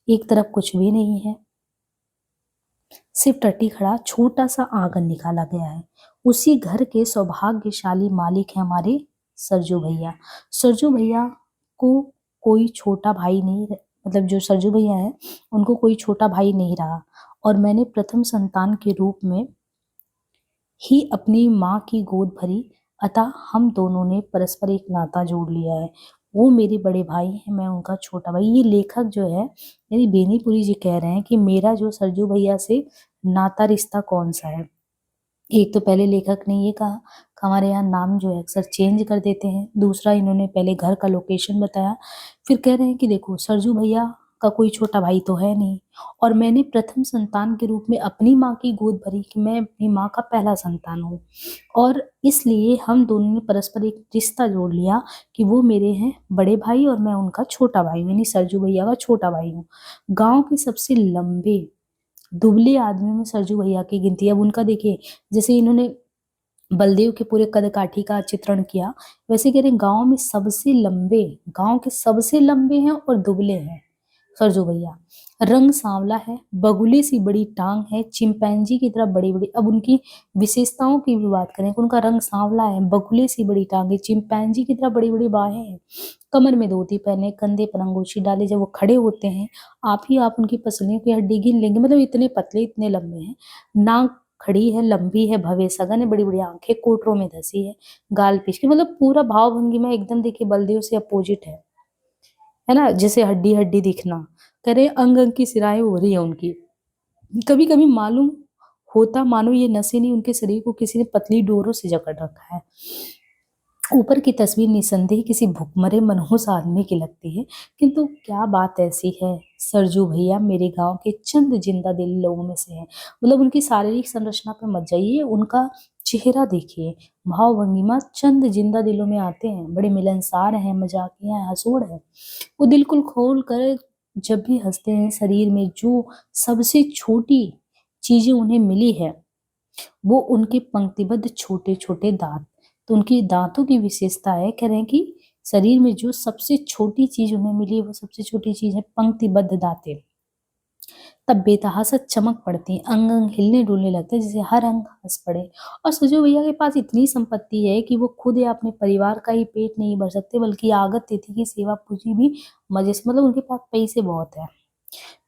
एक तरफ कुछ भी नहीं है, सिर्फ टट्टी खड़ा छोटा सा आंगन निकाला गया है। उसी घर के सौभाग्यशाली मालिक है हमारे सरजू भैया। सरजू भैया को कोई छोटा भाई नहीं, मतलब जो सरजू भैया है उनको कोई छोटा भाई नहीं रहा, और मैंने प्रथम संतान के रूप में ही अपनी माँ की गोद भरी, अतः हम दोनों ने परस्पर एक नाता जोड़ लिया है। वो मेरे बड़े भाई हैं, मैं उनका छोटा भाई। ये लेखक जो है यानी बेनीपुरी जी कह रहे हैं कि मेरा जो सरजू भैया से नाता रिश्ता कौन सा है। एक तो पहले लेखक ने ये कहा कि हमारे यहाँ नाम जो है अक्सर चेंज कर देते हैं। दूसरा, इन्होंने पहले घर का लोकेशन बताया। फिर कह रहे हैं कि देखो, सरजू भैया का कोई छोटा भाई तो है नहीं, और मैंने प्रथम संतान के रूप में अपनी माँ की गोद भरी कि मैं अपनी माँ का पहला संतान हूँ, और इसलिए हम दोनों ने परस्पर एक रिश्ता जोड़ लिया कि वो मेरे हैं बड़े भाई और मैं उनका छोटा भाई हूँ, यानी सरजू भैया का छोटा भाई हूँ। गाँव के सबसे लंबे दुबले आदमी में सरजू भैया की गिनती है। अब उनका देखिए, जैसे इन्होंने बलदेव के पूरे कद काठी का चित्रण किया, वैसे कह रहे गांव में सबसे लंबे, गांव के सबसे लंबे हैं और दुबले हैं सरजू भैया। रंग सांवला है, बगुले सी बड़ी टांग है, चिंपैंजी की तरह बड़ी बड़ी। अब उनकी विशेषताओं की भी बात करें, उनका रंग सांवला है, बगुले सी बड़ी टांग है, चिंपैंजी की तरह बड़ी बड़ी बाहें हैं, कमर में धोती पहने, कंधे पर अंगोछी डाले। जब वो खड़े होते हैं आप उनकी पसलियों की हड्डी गिन लेंगे, मतलब इतने पतले, इतने लंबे हैं। नाक खड़ी है, लंबी है, भव्य सघन है, बड़ी-बड़ी आँखें, कोटरों में धसी है, गाल पिचकी, मतलब पूरा भाव भंगिमा एकदम देखिए बलदेव से अपोजिट है ना? जैसे हड्डी-हड्डी दिखना, कह रहे हैं अंग-अंग की सिराएँ हो रही हैं उनकी। कभी-कभी मालूम होता मानो ये नसें नहीं उनके शरीर को किसी ने पतली डोरों से जकड़ रखा है। ऊपर की तस्वीर निस्संदेह किसी भुखमरे मनहूस आदमी की लगती है, किंतु क्या बात ऐसी है, सरजू भैया मेरे गाँव के चंद जिंदा दिल लोगों में से हैं। मतलब उनकी शारीरिक संरचना पे मत जाइए, उनका चेहरा देखिए, भाव भंगिमा चंद जिंदा दिलों में आते हैं, बड़े मिलनसार हैं, मजाकिया हैं, हंसोड़ हैं। वो दिल को खोल कर जब भी हंसते हैं, शरीर में जो सबसे छोटी चीजें उन्हें मिली है वो उनके पंक्तिबद्ध छोटे-छोटे दाँत। तो उनकी दाँतों की विशेषता है, कह रहे हैं कि शरीर में जो सबसे छोटी चीज़ उन्हें मिली है, वो सबसे छोटी चीज़ है पंक्तिबद्ध दाँतें। तब बेतहाशा चमक पड़ती है, अंग-अंग हिलने-डुलने लगते हैं, जैसे हर अंग हँस पड़े। और सजो भैया के पास इतनी संपत्ति है कि वो खुद या अपने परिवार का ही पेट नहीं भर सकते, बल्कि आगत तिथि की सेवा पूजी भी मज़े से, मतलब उनके पास पैसे बहुत हैं।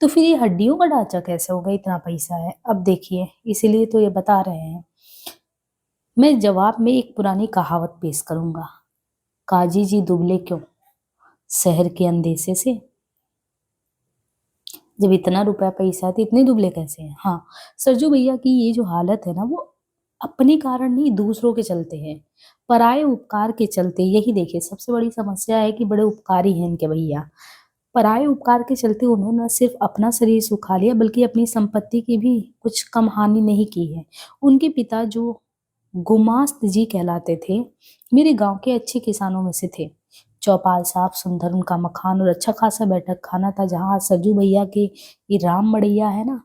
तो फिर ये हड्डियों का ढांचा कैसे होगा, इतना पैसा है? अब देखिए, इसीलिए तो ये बता रहे हैं। मैं जवाब में एक पुरानी कहावत पेश करूंगा। काजी जी दुबले क्यों? शहर के अंदेशे से। जब इतना रुपया पैसा है तो इतने दुबले कैसे हैं? हाँ, सरजू भैया की ये जो हालत है ना, वो अपने कारण नहीं, दूसरों के चलते हैं, पराये उपकार के चलते। यही देखिए सबसे बड़ी समस्या है कि बड़े उपकारी हैं इनके भैया। पराये उपकार के चलते उन्होंने न सिर्फ अपना शरीर सुखा लिया, बल्कि अपनी संपत्ति की भी कुछ कम हानि नहीं की है। उनके पिता जो गुमास्त जी कहलाते थे, मेरे गांव के अच्छे किसानों में से थे। चौपाल साफ सुंदर उनका मकान और अच्छा खासा बैठक खाना था, जहाँ आज सरजू भैया के ये राम मड़ैया है ना,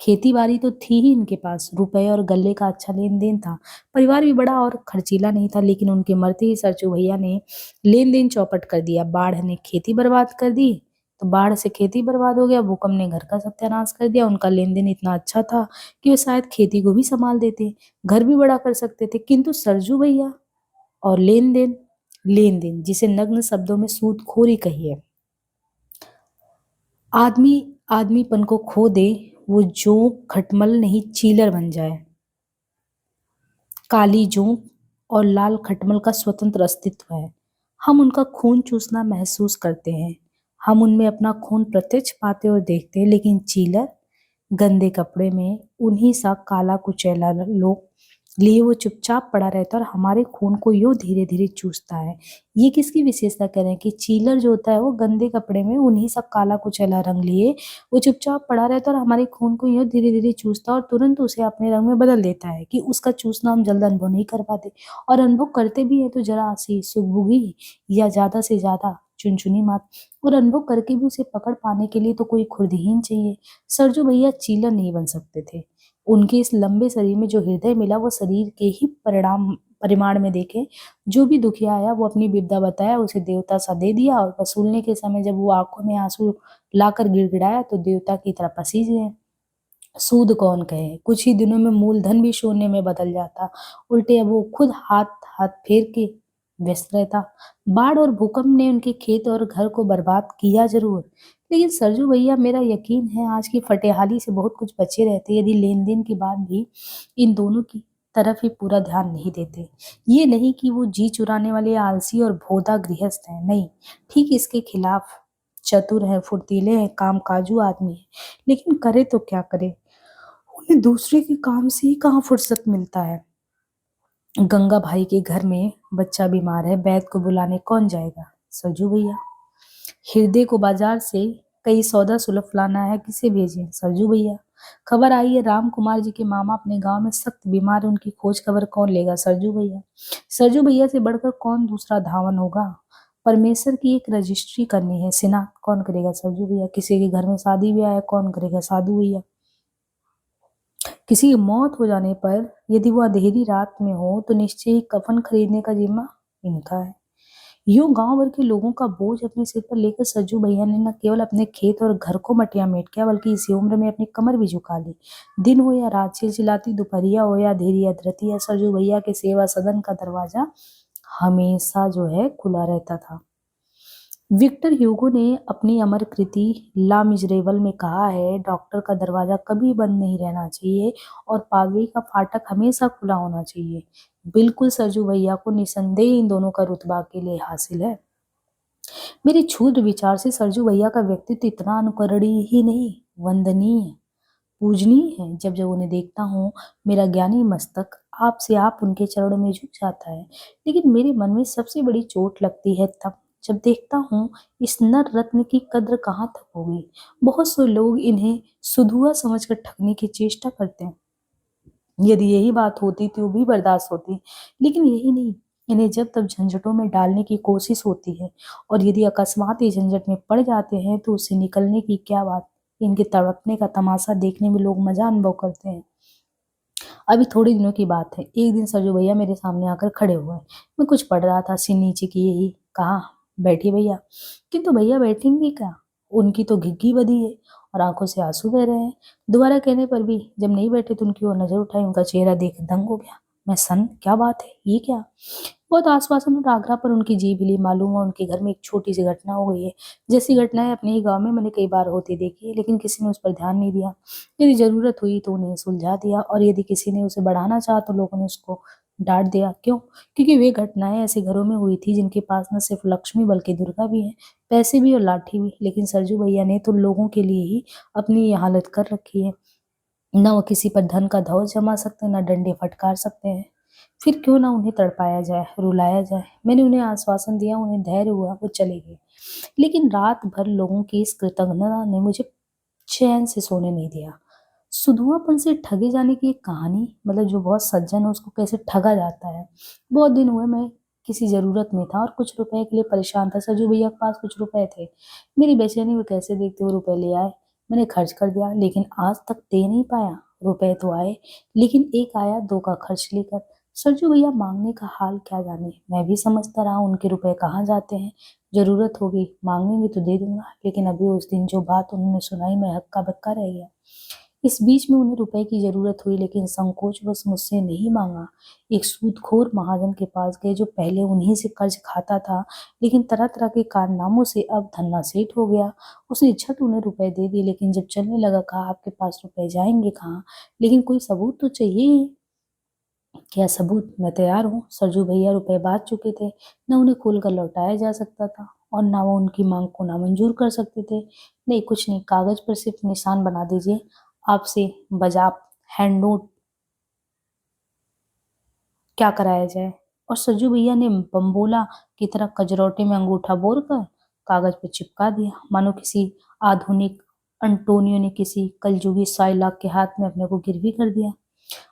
खेती बाड़ी तो थी ही इनके पास, रुपए और गल्ले का अच्छा लेन देन था। परिवार भी बड़ा और खर्चीला नहीं था, लेकिन उनके मरते ही सरजू भैया ने लेन देन चौपट कर दिया। बाढ़ ने खेती बर्बाद कर दी, तो बाढ़ से खेती बर्बाद हो गया, भूकंप ने घर का सत्यानाश कर दिया। उनका लेन देन इतना अच्छा था कि वो शायद खेती को भी संभाल देते, घर भी बड़ा कर सकते थे, किंतु सरजू भैया और लेन देन जिसे नग्न शब्दों में सूदखोरी कहिए, आदमी आदमीपन को खो दे, वो जोंक खटमल नहीं चीलर बन जाए। काली जोंक और लाल खटमल का स्वतंत्र अस्तित्व है। हम उनका खून चूसना महसूस करते हैं, हम उनमें अपना खून प्रत्यक्ष पाते और देखते हैं, लेकिन चीलर गंदे कपड़े में उन्हीं सा काला कुचैला लोग लिए वो चुपचाप पड़ा रहता है और हमारे खून को यूं धीरे धीरे चूसता है। ये किसकी विशेषता कह रहे हैं कि चीलर जो होता है वो गंदे कपड़े में उन्हीं सा काला कुचैला रंग लिए वो चुपचाप पड़ा रहता है और हमारे खून को यूं धीरे धीरे चूसता है और तुरंत उसे अपने रंग में बदल देता है कि उसका चूसना हम जल्द अनुभव नहीं कर पाते, और अनुभव करते भी है तो जरा सी सुगबुगी या ज्यादा से ज्यादा चुनचुनी मात, और अनुभव करके भी उसे पकड़ पाने के लिए तो कोई खुरदहीन चाहिए। सरजू भैया चीलर नहीं बन सकते थे। उनके इस लंबे शरीर में जो हृदय मिला वो शरीर के ही परिमाण में देखे। जो भी दुखिया आया वो अपनी विपदा बताया, उसे देवता सा दे दिया, और वसूलने के समय जब वो आंखों में आंसू लाकर गिड़गिड़ाया तो देवता की तरह पसीज गए। सूद कौन कहे, कुछ ही दिनों में मूलधन भी शून्य में बदल जाता। उल्टे अब वो खुद हाथ हाथ फेर के व्यस्त रहता। बाढ़ और भूकंप ने उनके खेत और घर को बर्बाद किया जरूर, लेकिन सरजू भैया मेरा यकीन है आज की फटेहाली से बहुत कुछ बचे रहते यदि लेन देन के बाद भी इन दोनों की तरफ ही पूरा ध्यान नहीं देते। ये नहीं कि वो जी चुराने वाले आलसी और भोदा गृहस्थ हैं, नहीं, ठीक इसके खिलाफ चतुर हैं, फुर्तीले हैं, कामकाजू आदमी है, लेकिन करे तो क्या करे, उन्हें दूसरे के काम से ही कहाँ फुर्सत मिलता है। गंगा भाई के घर में बच्चा बीमार है, वैद्य को बुलाने कौन जाएगा? सरजू भैया। हृदय को बाजार से कई सौदा सुलभ लाना है, किसे भेजें? सरजू भैया। खबर आई है राम कुमार जी के मामा अपने गांव में सख्त बीमार है, उनकी खोज खबर कौन लेगा? सरजू भैया। सरजू भैया से बढ़कर कौन दूसरा धावन होगा? परमेश्वर की एक रजिस्ट्री करनी है, सिनात कौन करेगा? सरजू भैया। किसी के घर में शादी ब्याह है, कौन करेगा? साधु भैया। किसी की मौत हो जाने पर यदि वो अंधेरी रात में हो तो निश्चय ही कफन खरीदने का जिम्मा इनका है। यूं गांव भर के लोगों का बोझ अपने सिर पर लेकर सज्जू भैया ने न केवल अपने खेत और घर को मटिया मेट किया, बल्कि इसी उम्र में अपनी कमर भी झुका ली। दिन हो या रात, चिलचिलाती दोपहरिया हो या अंधेरी अधरती, या सरजू भैया के सेवा सदन का दरवाजा हमेशा जो है खुला रहता था। विक्टर ह्यूगो ने अपनी अमर कृति ला मिजरेबल में कहा है, डॉक्टर का दरवाजा कभी बंद नहीं रहना चाहिए और पादरी का फाटक हमेशा खुला होना चाहिए। बिल्कुल सरजू भैया को निसंदेह इन दोनों का रुतबा के लिए हासिल है। मेरे क्षुद्र विचार से सरजू भैया का व्यक्तित्व इतना अनुकरणीय ही नहीं, वंदनीय है, पूजनीय है। जब जब उन्हें देखता हूँ, मेरा ज्ञानी मस्तक आपसे आप उनके चरणों में झुक जाता है। लेकिन मेरे मन में सबसे बड़ी चोट लगती है तब जब देखता हूँ इस नर रत्न की कद्र कहाँ तक होगी। बहुत से लोग इन्हें सुधुआ समझकर ठगने की चेष्टा करते हैं। यदि यही बात होती तो भी बर्दाश्त होती, लेकिन यही नहीं। इन्हें जब तब झंझटों में डालने की कोशिश होती है, और यदि अकस्मात ये झंझट में पड़ जाते हैं तो उससे निकलने की क्या बात। इनके तड़पने का तमाशा देखने में लोग मजा अनुभव करते हैं। अभी थोड़े दिनों की बात है, एक दिन सरजू भैया मेरे सामने आकर खड़े हुए। मैं कुछ पढ़ रहा था, सिर नीचे किए ही कहा, बैठिए भैया। किंतु भैया बैठेंगे क्या, उनकी तो घिग्गी बधी है और आंखों से आंसू बह रहे हैं। दोबारा कहने पर भी जब नहीं बैठे तो उनकी ओर नजर उठाई, उनका चेहरा देख दंग हो गया। मैं सन, क्या बात है, ये क्या। बहुत आश्वासन और आग्रह पर उनकी जीभ हिली। मालूम है उनके घर में एक छोटी सी घटना हो गई है। जैसी घटनाएं अपने ही गांव में मैंने कई बार होती देखी है, लेकिन किसी ने उस पर ध्यान नहीं दिया। यदि जरूरत हुई तो उन्हें सुलझा दिया, और यदि किसी ने उसे बढ़ाना चाहा तो लोगों ने उसको डांट दिया। क्यों? क्योंकि वे घटनाएं ऐसे घरों में हुई थी जिनके पास न सिर्फ लक्ष्मी बल्कि दुर्गा भी है, पैसे भी और लाठी भी। लेकिन सरजू भैया ने तो लोगों के लिए ही अपनी ये हालत कर रखी है। न वो किसी पर धन का धौल जमा सकते, न डंडे फटकार सकते हैं। फिर क्यों ना उन्हें तड़पाया जाए, रुलाया जाए। मैंने उन्हें आश्वासन दिया, उन्हें धैर्य हुआ, वो चले गए। लेकिन रात भर लोगों की इस कृतज्ञता ने मुझे चैन से सोने नहीं दिया। सुधुआपन से ठगे जाने की एक कहानी, मतलब जो बहुत सज्जन है उसको कैसे ठगा जाता है। बहुत दिन हुए मैं किसी जरूरत में था और कुछ रुपए के लिए परेशान था। सजू भैया के पास कुछ रुपए थे। मेरी बेचैनी वो कैसे देखते हुए रुपए ले आए। मैंने खर्च कर दिया, लेकिन आज तक दे नहीं पाया। रुपए तो आए, लेकिन एक आया दो का खर्च लेकर। सरजू भैया मांगने का हाल क्या जाने। मैं भी समझता रहा उनके रुपए कहाँ जाते हैं। जरूरत होगी मांगेंगे तो दे दूंगा, लेकिन अभी उस दिन जो बात उन्होंने सुनाई, मैं हक्का बक्का रह गया। इस बीच में उन्हें रुपए की जरूरत हुई, लेकिन संकोचवश मुझसे नहीं मांगा। एक सूदखोर महाजन के पास गए जो पहले उन्हीं से कर्ज खाता था, लेकिन तरह तरह के कारनामों से अब धन्ना सेठ हो गया। उसने झट उन्हें रुपए दे दिए, लेकिन जब चलने लगा कहा, आपके पास रुपए जाएंगे कहाँ, लेकिन कोई सबूत तो चाहिए ही। क्या सबूत? मैं तैयार हूँ। सरजू भैया रुपए बांट चुके थे, न उन्हें खोलकर लौटाया जा सकता था और ना वो उनकी मांग को नामंजूर कर सकते थे। नहीं, कुछ नहीं, कागज पर सिर्फ निशान बना दीजिए, आपसे बजाप हैंड नोट क्या कराया जाए। और सरजू भैया ने बम्बोला की तरह कजरौटे में अंगूठा बोर कर कागज पर चिपका दिया, मानो किसी आधुनिक अंटोनियो ने किसी कलजुगी साइलाक के हाथ में अपने को गिरवी कर दिया।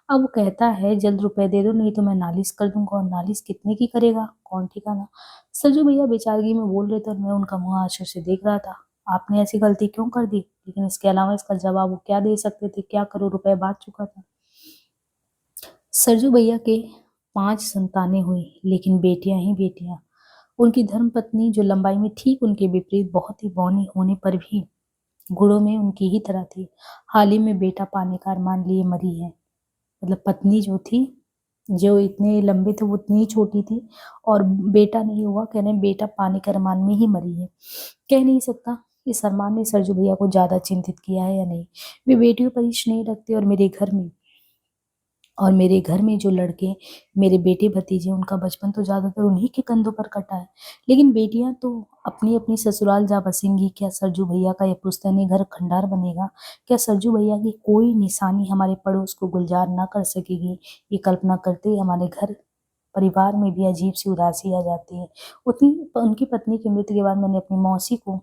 अब वो कहता है, जल्द रुपए दे दो नहीं तो मैं नालिश कर दूंगा। और नालिश कितने की करेगा, कौन ठिकाना। सरजू भैया बेचारगी में बोल रहे थे और मैं उनका मुंह आश्चर्य से देख रहा था। आपने ऐसी गलती क्यों कर दी? लेकिन इसके अलावा इसका जवाब वो क्या दे सकते थे? क्या करो, रुपए बांट चुका था। सरजू भैया के 5 संतानें हुई, लेकिन बेटियां ही बेटियां। उनकी धर्मपत्नी जो लंबाई में ठीक उनके विपरीत बहुत ही बौनी होने पर भी गुणों में उनकी ही तरह थी, हाल ही में बेटा पाने का अरमान लिए मरी है। मतलब पत्नी जो थी, जो इतने लंबे थे वो उतनी ही छोटी थी, और बेटा नहीं हुआ, कहने बेटा पाने के अरमान में ही मरी है। कह नहीं सकता इस अरमान ने सरजू भैया को ज्यादा चिंतित किया है या नहीं। वे बेटियों पर ही स्नेह रखते, और मेरे घर में जो लड़के, मेरे बेटे भतीजे, उनका बचपन तो ज्यादातर उन्हीं के कंधों पर कटा है। लेकिन बेटियां तो अपनी अपनी ससुराल जा बसेंगी। क्या सरजू भैया का यह पुश्तैनी घर खंडार बनेगा? क्या सरजू भैया की कोई निशानी हमारे पड़ोस को गुलजार ना कर सकेगी? ये कल्पना करते ही हमारे घर परिवार में भी अजीब सी उदासी आ जाती है। उतनी उनकी पत्नी की मृत्यु के बाद मैंने अपनी मौसी को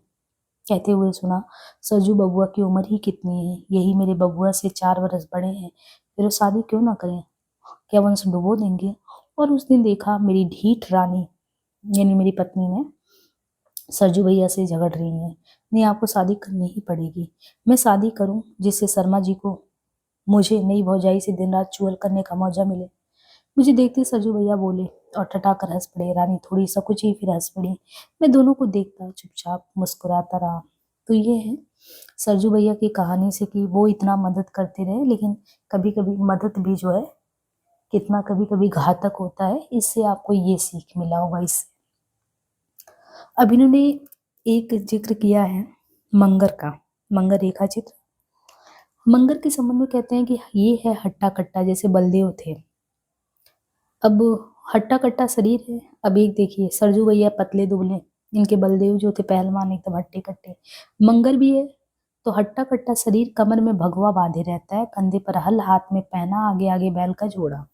कहते हुए सुना, सरजू बबुआ की उम्र ही कितनी है, यही मेरे बबुआ से 4 बरस बड़े हैं, फिर वो शादी क्यों ना करें, क्या वंश डुबो देंगे। और उस दिन देखा मेरी ढीठ रानी, यानी मेरी पत्नी ने सरजू भैया से झगड़ रही हैं। नहीं, आपको शादी करनी ही पड़ेगी। मैं शादी करूं जिससे शर्मा जी को मुझे नई भौजाई से दिन रात चुगल करने का मौजा मिले। मुझे देखते सरजू भैया बोले और ठठाकर हंस पड़े। रानी थोड़ी सकुची फिर हंस पड़ी। मैं दोनों को देखता चुपचाप मुस्कुराता रहा। तो ये है सरजू भैया की कहानी से कि वो इतना मदद करते रहे, लेकिन कभी कभी मदद भी जो है कितना कभी कभी घातक होता है। इससे आपको ये सीख मिला होगा। इससे अब इन्होंने एक ज़िक्र किया है मंगर का, मंगर रेखा चित्र। मंगर के संबंध में कहते हैं कि ये है हट्टा-कट्टा, जैसे बलदेव थे। अब हट्टा-कट्टा शरीर है, अब एक देखिए सरजू भैया पतले-दुबले, इनके बलदेव जो थे पहलवान एकदम हट्टे-कट्टे। मंगर भी है, तो हट्टा-कट्टा शरीर, कमर में भगवा बाँधे रहता है, कंधे पर हल, हाथ में पैना, आगे-आगे बैल का जोड़ा।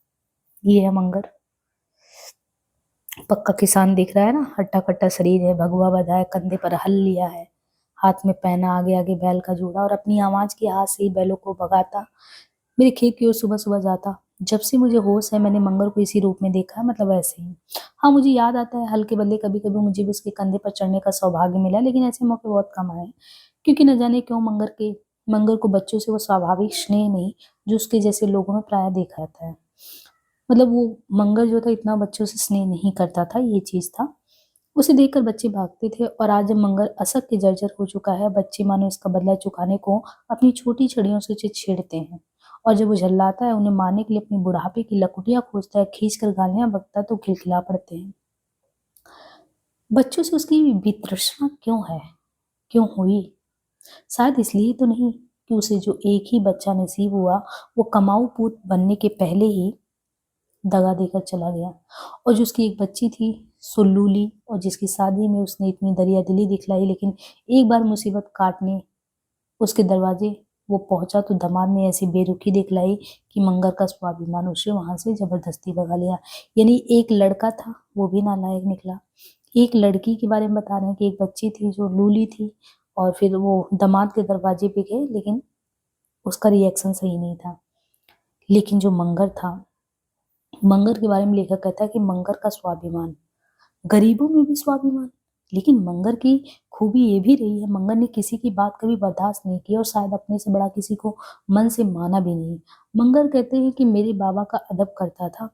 ये है मंगर। पक्का किसान दिख रहा है ना, हट्टा-कट्टा शरीर है, भगवा बँधा है, कंधे पर हल लिया है, हाथ में पैना, आगे-आगे बैल का जोड़ा, और अपनी आवाज़ की हाथ से ही बैलों को भगाता, मेरे खेत की ओर सुबह-सुबह जाता। जब से मुझे होश है मैंने मंगर को इसी रूप में देखा है, मतलब ऐसे ही। हाँ, मुझे याद आता है हल के बदले कभी-कभी मुझे भी उसके कंधे पर चढ़ने का सौभाग्य मिला, लेकिन ऐसे मौके बहुत कम आए। क्योंकि न जाने क्यों मंगर को बच्चों से वो स्वाभाविक स्नेह नहीं, जो उसके जैसे लोगों में प्रायः देखा जाता है। मतलब वो मंगर जो था इतना बच्चों से स्नेह नहीं करता था, ये चीज़ था। उसे देखकर बच्चे भागते थे, और आज जब मंगर असह्य जर्जर हो चुका है, बच्चे मानो इसका बदला चुकाने को अपनी छोटी छड़ियों से उसे छेड़ते हैं। और जब वो झल्लाता है, उन्हें मारने के लिए अपनी बुढ़ापे की लकुटियाँ खोजता है, खींचकर गालियाँ बकता, तो खिलखिला पड़ते हैं। बच्चों से उसकी वितृष्णा क्यों है? क्यों हुई? शायद इसलिए तो नहीं कि उसे जो एक ही बच्चा नसीब हुआ, वो कमाऊ पूत बनने के पहले ही दगा देकर चला गया, और जो उसकी एक बच्ची थी सुल्लूली, और जिसकी शादी में उसने इतनी दरियादिली दिखलाई, लेकिन एक बार मुसीबत काटने उसके दरवाजे वो पहुंचा तो दामाद ने ऐसी बेरुखी दिखलाई कि मंगर का स्वाभिमान उसे वहां से जबरदस्ती भगा लिया। यानी एक लड़का था, वो भी नालायक निकला। एक लड़की के बारे में बता रहे हैं कि एक बच्ची थी जो लूली थी, और फिर वो दामाद के दरवाजे पे गए, लेकिन उसका रिएक्शन सही नहीं था। लेकिन जो मंगर था, मंगर के बारे में लेखक कहता है कि मंगर का स्वाभिमान, गरीबों में भी स्वाभिमान। लेकिन मंगर की खूबी ये भी रही है, मंगर ने किसी की बात कभी बर्दाश्त नहीं की, और शायद अपने से बड़ा किसी को मन से माना भी नहीं। मंगर कहते हैं कि मेरे बाबा का अदब करता था,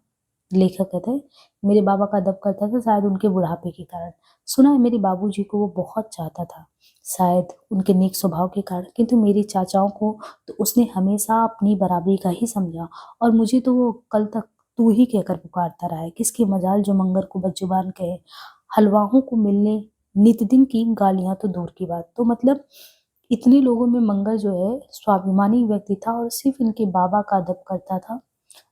लेखक कहते हैं मेरे बाबा का अदब करता था, शायद उनके बुढ़ापे के कारण। सुना है मेरे बाबूजी को वो बहुत चाहता था, शायद उनके नेक स्वभाव के कारण, किंतु मेरे चाचाओं को तो उसने हमेशा अपनी बराबरी का ही समझा, और मुझे तो वो कल तक तू ही कहकर पुकारता रहा है। किसकी मजाल जो मंगर को बदजुबान कहे। हलवाओं को मिलने नित दिन की गालियां तो दूर की बात। तो मतलब इतने लोगों में मंगर जो है स्वाभिमानी व्यक्ति था, और सिर्फ इनके बाबा का अदब करता था।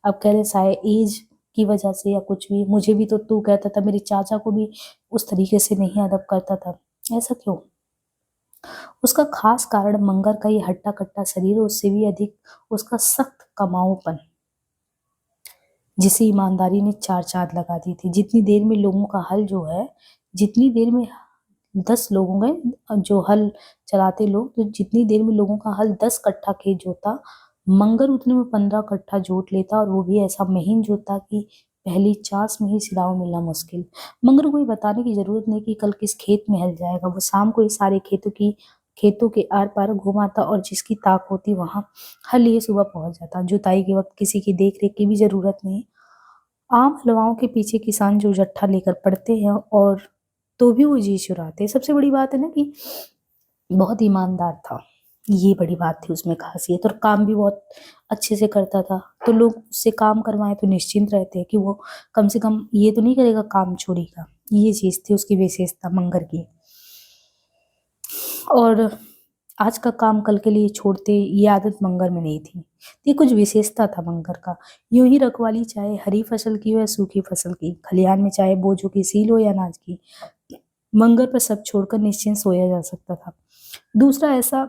अब कह रहे शायद एज की वजह से या कुछ भी, मुझे भी तो तू कहता था, मेरे चाचा को भी उस तरीके से नहीं अदब करता था। ऐसा क्यों? उसका खास कारण मंगर का ये हट्टा कट्टा शरीर, उससे भी अधिक उसका सख्त कमाऊपन, जिसे ईमानदारी ने चार चांद लगा दी थी। जितनी देर में लोगों का हल जो है, जितनी देर में 10 लोगों का जो हल चलाते लोग, तो जितनी देर में लोगों का हल 10 कट्ठा खेत जोता, मंगर उतने में 15 कट्ठा जोत लेता, और वो भी ऐसा महीन जोता कि पहली चास में ही सिराव मिलना मुश्किल। मंगर को ये बताने की जरूरत नहीं कि कल किस खेत में हल जाएगा, वो शाम को ये सारे खेतों के आर पार घुमाता, और जिसकी ताक होती वहां हल लिए सुबह पहुंच जाता। जुताई के वक्त किसी की देख रेख की भी जरूरत नहीं। आम हलवाओं के पीछे किसान जो जट्ठा लेकर पड़ते हैं, और तो भी वो जी चुराते। सबसे बड़ी बात है ना कि बहुत ईमानदार था, ये बड़ी बात थी उसमें खासियत, और काम भी बहुत अच्छे से करता था। तो लोग उससे काम करवाएं तो निश्चिंत रहते हैं कि वो कम से कम ये तो नहीं करेगा काम चोरी का। ये चीज थी उसकी विशेषता मंगर की। और आज का काम कल के लिए छोड़ते, ये आदत मंगर में नहीं थी। ये कुछ विशेषता था मंगर का। यूं ही रखवाली चाहे हरी फसल की हो या सूखी फसल की, खलिहान में चाहे बोझों की सील हो या अनाज की, मंगर पर सब छोड़कर निश्चिंत सोया जा सकता था। दूसरा ऐसा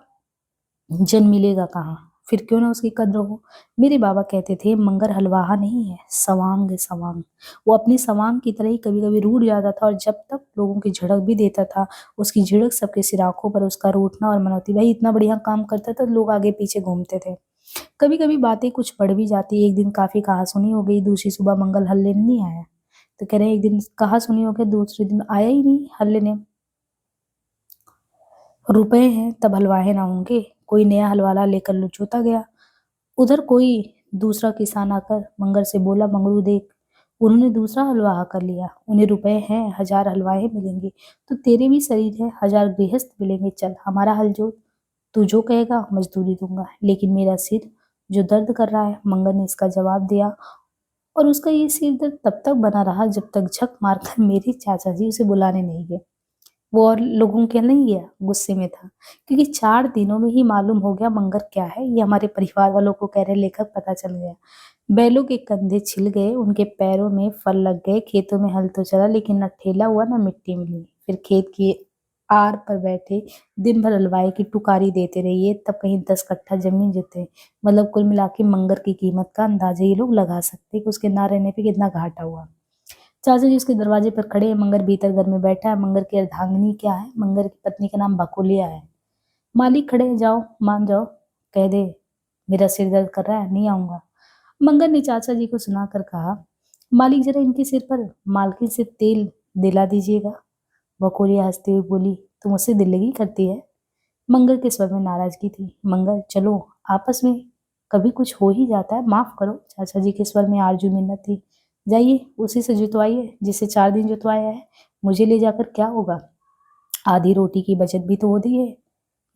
जन मिलेगा कहाँ, फिर क्यों ना उसकी कद्र हो। मेरे बाबा कहते थे मंगर हलवाहा नहीं है, सवांग है, सवांग। वो अपनी सवांग की तरह ही कभी कभी रूठ जाता था, और जब तक लोगों की झड़क भी देता था, उसकी झिड़क सबके सिराखों पर उसका रूठना और मनौती। भाई इतना बढ़िया काम करता था, लोग आगे पीछे घूमते थे। कभी कभी बातें कुछ बढ़ भी जाती। एक दिन काफी कहासुनी हो गई, दूसरी सुबह मंगल हल लेने नहीं आया। तो कह रहे एक दिन कहासुनी हो गया, दूसरे दिन आया ही नहीं हल लेने। रुपए हैं तब हलवाए ना होंगे। कोई नया हलवाला लेकर लुचोता गया। उधर कोई दूसरा किसान आकर मंगर से बोला, मंगरू देख, उन्होंने दूसरा हलवा कर लिया। उन्हें रुपए हैं, 1000 हलवाए मिलेंगे, तो तेरे भी शरीर है, 1000 गृहस्थ मिलेंगे। चल हमारा हल जोत, तू जो कहेगा मजदूरी दूंगा, लेकिन मेरा सिर जो दर्द कर रहा है। मंगर ने इसका जवाब दिया, और उसका ये सिर दर्द तब तक बना रहा जब तक झक मारकर मेरे चाचा जी उसे बुलाने नहीं गए। वो और लोगों के नहीं गया, गुस्से में था, क्योंकि 4 दिनों में ही मालूम हो गया मंगर क्या है, ये हमारे परिवार वालों को कह रहे लेखक पता चल गया। बैलों के कंधे छिल गए, उनके पैरों में फल लग गए, खेतों में हल तो चला लेकिन न ठेला हुआ न मिट्टी मिली। फिर खेत की आर पर बैठे दिन भर हलवाई की टुकारी देते रहिए, तब कहीं 10 कट्ठा जमीन जोते। मतलब कुल मिला के मंगर की कीमत का अंदाजा ये लोग लगा सकते हैं कि उसके ना रहने पे कितना घाटा हुआ। चाचा जी उसके दरवाजे पर खड़े हैं, मंगर भीतर घर में बैठा है। मंगर की अर्धांगिनी क्या है? मंगर की पत्नी का नाम बकुलिया है। मालिक खड़े हैं, जाओ मान जाओ, कह दे मेरा सिर दर्द कर रहा है, नहीं आऊंगा। मंगर ने चाचा जी को सुनाकर कहा, मालिक जरा इनके सिर पर मालकिन से तेल दिला दीजिएगा। बकुलिया हंसते हुए बोली, तुम मुझसे दिल्लगी करती है? मंगर के स्वर में नाराजगी थी। मंगर चलो, आपस में कभी कुछ हो ही जाता है, माफ करो। चाचा जी के स्वर में आरजू मिन्नत थी। जाइए उसी से जुतवाइए जिससे 4 दिन जुतवाया है, मुझे ले जाकर क्या होगा? आधी रोटी की बचत भी तो होती है।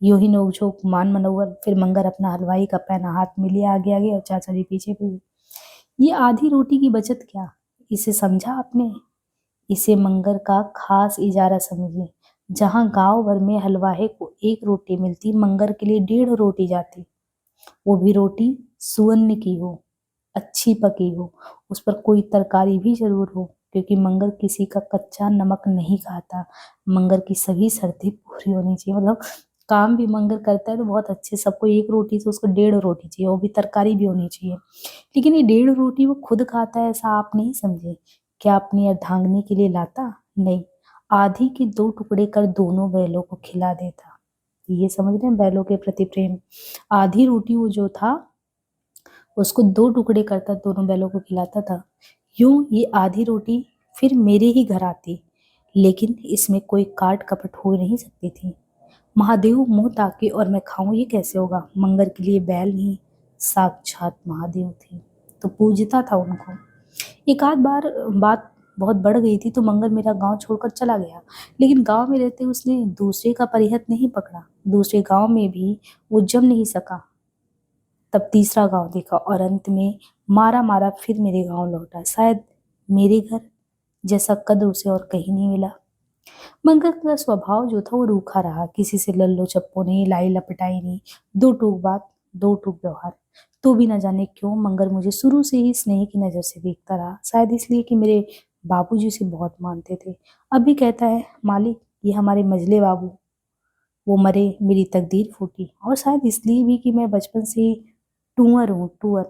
यूं ही नोक-झोंक, मान मनोवर। फिर मंगर अपना हलवाई का पैना हाथ में लिए आगे आगे और चाचा जी पीछे पीछे। ये आधी रोटी की बचत क्या, इसे समझा आपने? इसे मंगर का खास इजारा समझिए। जहां गांव भर में हलवाहे को 1 रोटी मिलती, मंगर के लिए 1.5 रोटी जाती। वो भी रोटी सुअन्न की हो, अच्छी पकी हो, उस पर कोई तरकारी भी जरूर हो, क्योंकि मंगर किसी का कच्चा नमक नहीं खाता। मंगर की सभी शर्तें पूरी होनी चाहिए। मतलब काम भी मंगर करता है तो बहुत अच्छे, सबको 1 रोटी से उसको 1.5 रोटी चाहिए, वो भी तरकारी भी होनी चाहिए। लेकिन ये 1.5 रोटी वो खुद खाता है ऐसा आप नहीं समझे। क्या अपनी अर्धांगिनी के लिए लाता? नहीं, आधी के 2 टुकड़े कर दोनों बैलों को खिला देता। ये समझ रहे हैं बैलों के प्रति प्रेम। आधी रोटी वो जो था उसको 2 टुकड़े करता दोनों बैलों को खिलाता था। यूं ये आधी रोटी फिर मेरे ही घर आती, लेकिन इसमें कोई काट कपट हो नहीं सकती थी। महादेव मुंह ताके और मैं खाऊं, ये कैसे होगा? मंगर के लिए बैल नहीं, साक्षात महादेव थे, तो पूजता था उनको। एक आध बार बात बहुत बढ़ गई थी तो मंगर मेरा गांव छोड़कर चला गया, लेकिन गांव में रहते उसने दूसरे का परिहत नहीं पकड़ा। दूसरे गांव में भी वो जम नहीं सका, तब तीसरा गांव देखा और अंत में मारा मारा फिर मेरे गांव लौटा। शायद मेरे घर जैसा कद्र उसे और कहीं नहीं मिला। मंगल का स्वभाव जो था वो रूखा रहा, किसी से लल्लो चप्पो नहीं, लाई लपटाई नहीं, 2 टूक बात 2 टूक व्यवहार। तो भी न जाने क्यों मंगर मुझे शुरू से ही स्नेह की नजर से देखता रहा, शायद इसलिए कि मेरे बाबूजी उसे बहुत मानते थे। अभी कहता है, मालिक ये हमारे मजले बाबू, वो मरे मेरी तकदीर फूटी। और शायद इसलिए भी कि मैं बचपन से ही टूअर हूँ, टूअर।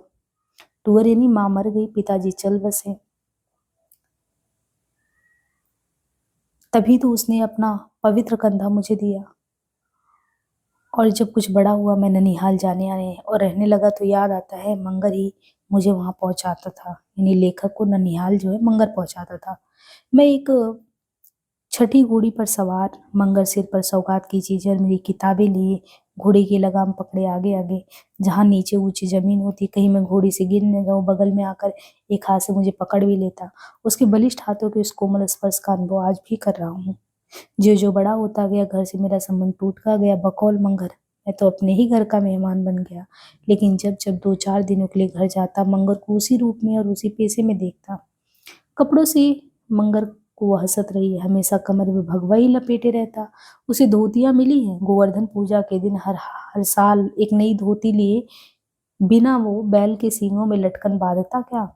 टूअर यानी माँ मर गई, पिताजी चल बसे, तभी तो उसने अपना पवित्र कंधा मुझे दिया। और जब कुछ बड़ा हुआ, मैं ननिहाल जाने आने और रहने लगा तो याद आता है मंगर ही मुझे वहां पहुंचाता था। यानी लेखक को ननिहाल जो है मंगर पहुंचाता था। मैं एक छठी घोड़ी पर सवार, मंगर सिर पर सौगात की चीजें और मेरी किताबें लिए घोड़े की लगाम पकड़े आगे आगे। जहां नीचे ऊंची जमीन होती, कहीं मैं घोड़ी से गिर न जाऊं, बगल में आकर एक हाथ से मुझे पकड़ भी लेता। उसके बलिष्ठ हाथों के उस कोमल स्पर्श का अनुभव आज भी कर रहा हूँ। जो जो बड़ा होता गया, घर से मेरा संबंध टूटता गया। बकौल मंगर, मैं तो अपने ही घर का मेहमान बन गया। लेकिन जब जब 2-4 दिनों के लिए घर जाता, मंगर को उसी रूप में और उसी पेशे में देखता। कपड़ों से मंगर को वो हंसत रही है, हमेशा कमर में भगवा ही लपेटे रहता। उसे धोतियां मिली हैं, गोवर्धन पूजा के दिन हर हर साल एक नई धोती लिए बिना वो बैल के सींगों में लटकन बांधता क्या?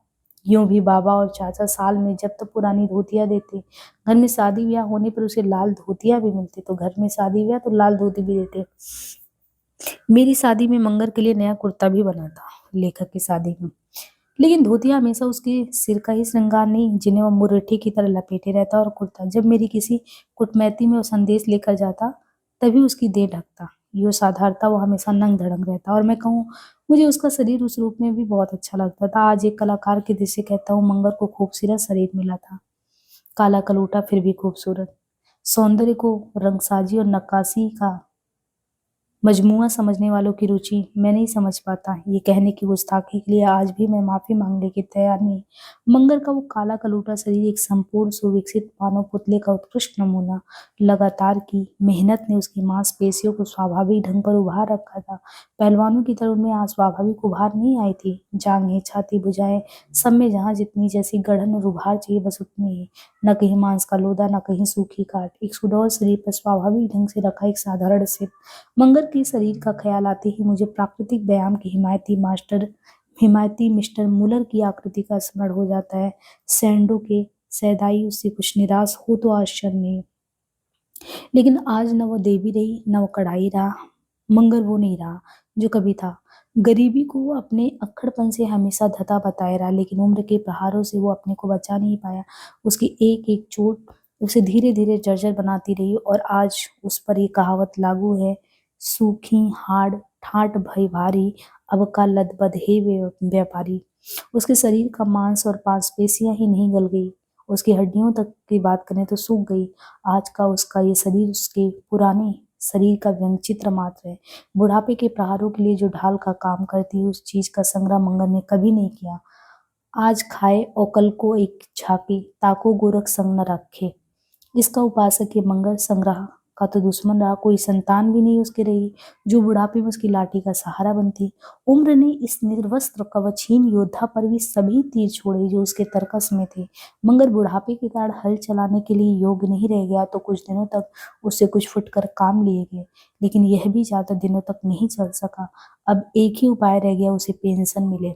यूं भी बाबा और चाचा साल में जब तक पुरानी धोतियां देते। घर में शादी ब्याह होने पर उसे लाल धोतियां भी मिलती, तो घर में शादी ब्याह तो लाल धोती भी देते। मेरी शादी में मंगर के लिए नया कुर्ता भी बना था, लेखक की शादी में। लेकिन धोतिया हमेशा उसके सिर का ही श्रृंगार नहीं, जिन्हें वो मुर्रेठी की तरह लपेटे रहता। और कुर्ता जब मेरी किसी कुटमैती में वो संदेश लेकर जाता, तभी उसकी देह ढकता। यो साधारणता वो हमेशा नंग धड़ंग रहता। और मैं कहूँ, मुझे उसका शरीर उस रूप में भी बहुत अच्छा लगता था। आज एक कलाकार के दृष्टि से कहता हूँ, मंगर को खूबसूरत शरीर मिला था, काला कलूटा फिर भी खूबसूरत। सौंदर्य को रंगसाजी और नक्काशी का मजमूआ समझने वालों की रुचि मैं नहीं समझ पाता। ये कहने की गुस्ताखी के लिए आज भी मैं माफी मांगने की तैयार नहीं। मंगर का वो काला कलूटा शरीर एक संपूर्ण सुविकसित मानव पुतले का उत्कृष्ट नमूना। लगातार की मेहनत ने उसकी मांसपेशियों को स्वाभाविक ढंग पर उभार रखा था। पहलवानों की तरह उनमें अस्वाभाविक उभार नहीं आई थी। जांघें, छाती, भुजाएं, सब में जहां जितनी जैसी गढ़न और उभार चाहिए बस उतनी ही। न कहीं मांस का लोदा, न कहीं सूखी काट। एक सुडौल शरीर पर स्वाभाविक ढंग से रखा एक साधारण सिर। मंगर के शरीर का ख्याल आते ही मुझे प्राकृतिक व्यायाम के हिमायती मिस्टर मुलर की आकृति का स्मरण हो जाता है। सैंडो के सैदाई उससे कुछ निराश हो तो आश्चर्य नहीं। लेकिन आज न वो देवी रही, न वो कढ़ाई रहा। मंगर वो नहीं रहा जो कभी था। गरीबी को वो अपने अक्खड़पन से हमेशा धता बताए रहा, लेकिन उम्र के प्रहारों से वो अपने को बचा नहीं पाया। उसकी एक एक चोट उसे धीरे धीरे जर्जर बनाती रही और आज उस पर ये कहावत लागू है, सूखी हाड़ ठाट भई भारी, अब का लदबद हे व्यापारी। उसके शरीर का मांस और मांसपेशियां ही नहीं गल गई, उसकी हड्डियों तक की बात करें तो सूख गई। आज का उसका ये शरीर उसके पुराने शरीर का व्यंगचित्र मात्र है। बुढ़ापे के प्रहारों के लिए जो ढाल का काम करती है, उस चीज का संग्रह मंगन ने कभी नहीं किया। आज खाए और कल को एक झाके, ताको गोरख संग न रखे। इसका उपासक ये मंगल संग्रह का तो दुश्मन रहा। कोई संतान भी नहीं उसके रही जो बुढ़ापे में उसकी लाठी का सहारा बनती। उम्र ने इस निर्वस्त्र कवचहीन योद्धा पर भी सभी तीर छोड़े जो उसके तरकस में थे। मगर बुढ़ापे के कारण हल चलाने के लिए योग्य नहीं रह गया तो कुछ दिनों तक उससे कुछ फुटकर काम लिए गए, लेकिन यह भी ज्यादा दिनों तक नहीं चल सका। अब एक ही उपाय रह गया, उसे पेंशन मिले।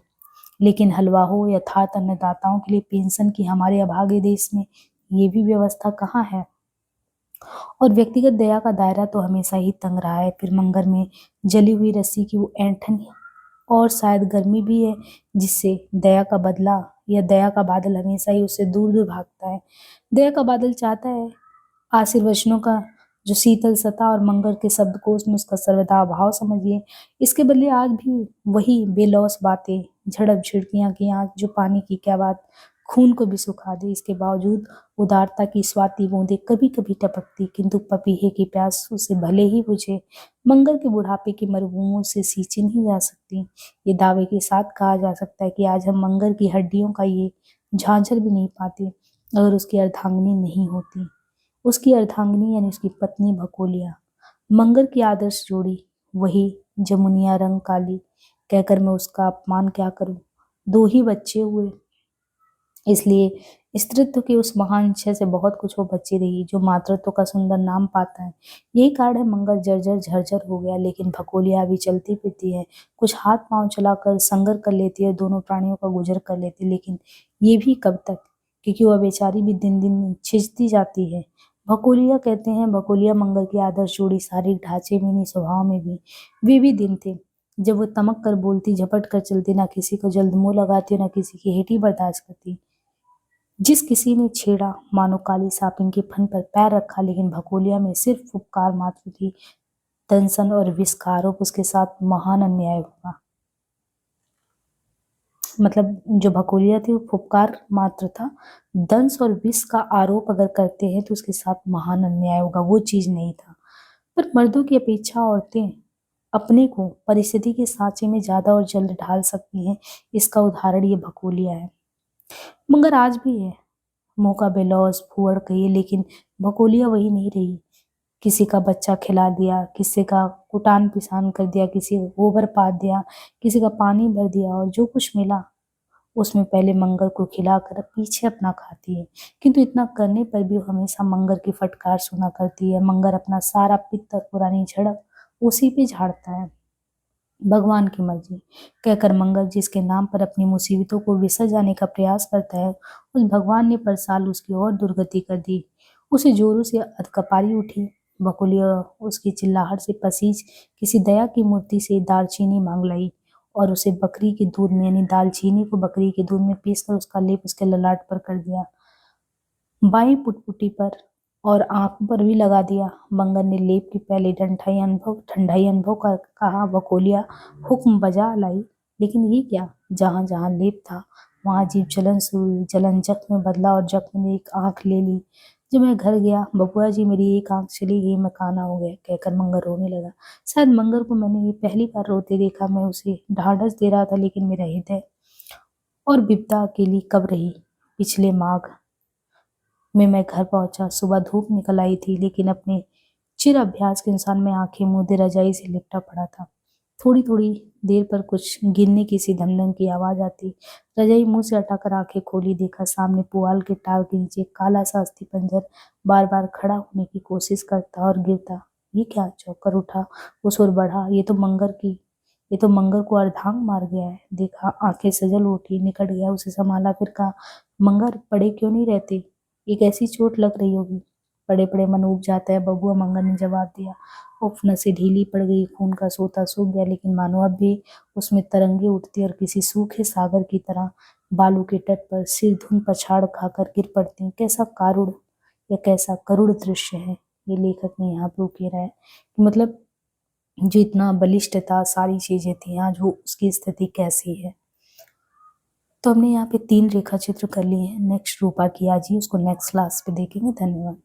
लेकिन हलवाहों यथार्थ अन्नदाताओं के लिए पेंशन की हमारे अभागे देश में ये भी व्यवस्था कहाँ है। और व्यक्तिगत दया का दायरा तो हमेशा ही तंग रहा है। फिर मंगर में जली हुई रस्सी की वो ऐंठन और शायद गर्मी भी है जिससे दया का बदला या दया का बादल हमेशा ही उससे दूर दूर भागता है। दया का बादल चाहता है आशीर्वचनों का जो शीतल सता और मंगर के शब्दकोश में उसका सर्वदा अभाव समझिए। इसके बदले आज भी वही बेलौस बातें, झड़प झिड़कियां की आंच जो पानी की क्या बात, खून को भी सुखा दे। इसके बावजूद उदारता की स्वाति बूंदें कभी कभी टपकती, किंतु पपीहे की प्यास उसे भले ही बुझे मंगल के बुढ़ापे की मरुभूमियों से सींची नहीं जा सकती। ये दावे के साथ कहा जा सकता है कि आज हम मंगल की हड्डियों का ये झांझर भी नहीं पाते अगर उसकी अर्धांगिनी नहीं होती। उसकी अर्धांगिनी यानी उसकी पत्नी भकोलिया। मंगल की आदर्श जोड़ी वही जमुनिया रंग काली। कहकर मैं उसका अपमान क्या करूं। दो ही बच्चे हुए, इसलिए स्त्रीत्व के उस महान क्षय से बहुत कुछ वो बची रही जो मातृत्व का सुंदर नाम पाता है। यही कारण है मंगल जर्जर झरझर हो गया, लेकिन भकोलिया अभी चलती फिरती है, कुछ हाथ पांव चलाकर संगर कर लेती है, दोनों प्राणियों का गुजर कर लेती है। लेकिन ये भी कब तक, क्योंकि वह बेचारी भी दिन दिन छिजती जाती है। भकोलिया कहते हैं भकोलिया मंगल की आदर्श जोड़ी शारीरिक ढांचे में नहीं स्वभाव में भी। वे भी दिन थे जब वो तमक कर बोलती, झपट कर चलती, ना किसी को जल्द मुंह लगाती, ना किसी की हेठी बर्दाश्त करती। जिस किसी ने छेड़ा मानो काली सापिन के फन पर पैर रखा, लेकिन भकोलिया में सिर्फ उपकार मात्र थी। दंसन और विष का आरोप उसके साथ महान अन्याय हुआ। मतलब जो भकोलिया थी वो फुपकार मात्र था। दंस और विष का आरोप अगर करते हैं तो उसके साथ महान अन्याय होगा, वो चीज नहीं था। पर मर्दों की अपेक्षा औरतें अपने को परिस्थिति के सांचे में ज्यादा और जल्द ढाल सकती हैं। इसका उदाहरण ये भकोलिया है। मगर आज भी है, मुंह का बेलौस फुहड़ कहिए, लेकिन भकोलिया वही नहीं रही। किसी का बच्चा खिला दिया, किसी का कुटान पिसान कर दिया, किसी का गोबर पात दिया, किसी का पानी भर दिया, और जो कुछ मिला उसमें पहले मंगर को खिलाकर पीछे अपना खाती है। किंतु इतना करने पर भी वो हमेशा मंगर की फटकार सुना करती है। मंगर अपना सारा पित्त और पुरानी झड़प उसी पे झाड़ता है। भगवान की मर्जी कहकर मंगल जिसके नाम पर अपनी मुसीबतों को विसर जाने का प्रयास करता है, उस भगवान ने पर साल उसकी और दुर्गति कर दी। उसे जोरों से अधकपारी उठी। बकुलिया उसकी चिल्लाहट से पसीज किसी दया की मूर्ति से दालचीनी मांग लाई और उसे बकरी के दूध में यानी दालचीनी को बकरी के दूध में पीसकर उसका लेप उसके ललाट पर कर दिया, बाई पुटपुटी पर और आंख पर भी लगा दिया। मंगल ने लेप की पहले ठंडाई अनुभव कर कहा, बकोलिया हुक्म बजा लाई। लेकिन ये क्या, जहां जहां लेप था वहां जीभ जलन शुरू हुई। जलन जख्म में बदला और जख्म ने एक आंख ले ली। जब मैं घर गया, बबुआ जी मेरी एक आँख चली गई, मैं काना हो गया कहकर मंगर रोने लगा। शायद मंगर को मैंने ये पहली बार रोते देखा। मैं उसे ढाढ़स दे रहा था, लेकिन मेरा हृदय और बिपदा अकेली कब रही। पिछले माघ में मैं घर पहुंचा। सुबह धूप निकल आई थी, लेकिन अपने चिर अभ्यास के अनुसार मैं आंखें मूंदे रजाई से लिपटा पड़ा था। थोड़ी थोड़ी देर पर कुछ गिरने की सी धमधम की आवाज आती। रजाई मुंह से हटाकर आंखें खोली, देखा सामने पुआल के टार के नीचे काला सा अस्थि पंजर बार बार खड़ा होने की कोशिश करता और गिरता। ये क्या? चौंक कर उठा, उस ओर बढ़ा। ये तो मंगर को अर्धांग मार गया है। देखा, आंखें सजल उठी, निकट गया, उसे संभाला, फिर कहा, मंगर पड़े क्यों नहीं रहते? एक ऐसी चोट लग रही होगी। पड़े पड़े मन उब जाता है बबुआ, मंगर ने जवाब दिया। उफ, नसें ढीली पड़ गई, खून का सोता सूख गया, लेकिन मानो अब भी उसमें तरंगे उठती और किसी सूखे सागर की तरह बालू के तट पर सिर धुन पछाड़ खाकर गिर पड़ती। कैसा कारुण या कैसा करुण दृश्य है। ये लेखक ने यहाँ प्रूव किया है कि मतलब जो इतना बलिष्ठ था, सारी चीजें थी, यहाँ जो उसकी स्थिति कैसी है। तो हमने यहाँ पे 3 रेखा चित्र कर लिए हैं। नेक्स्ट रूपा की आज ही उसको नेक्स्ट क्लास पे देखेंगे। धन्यवाद।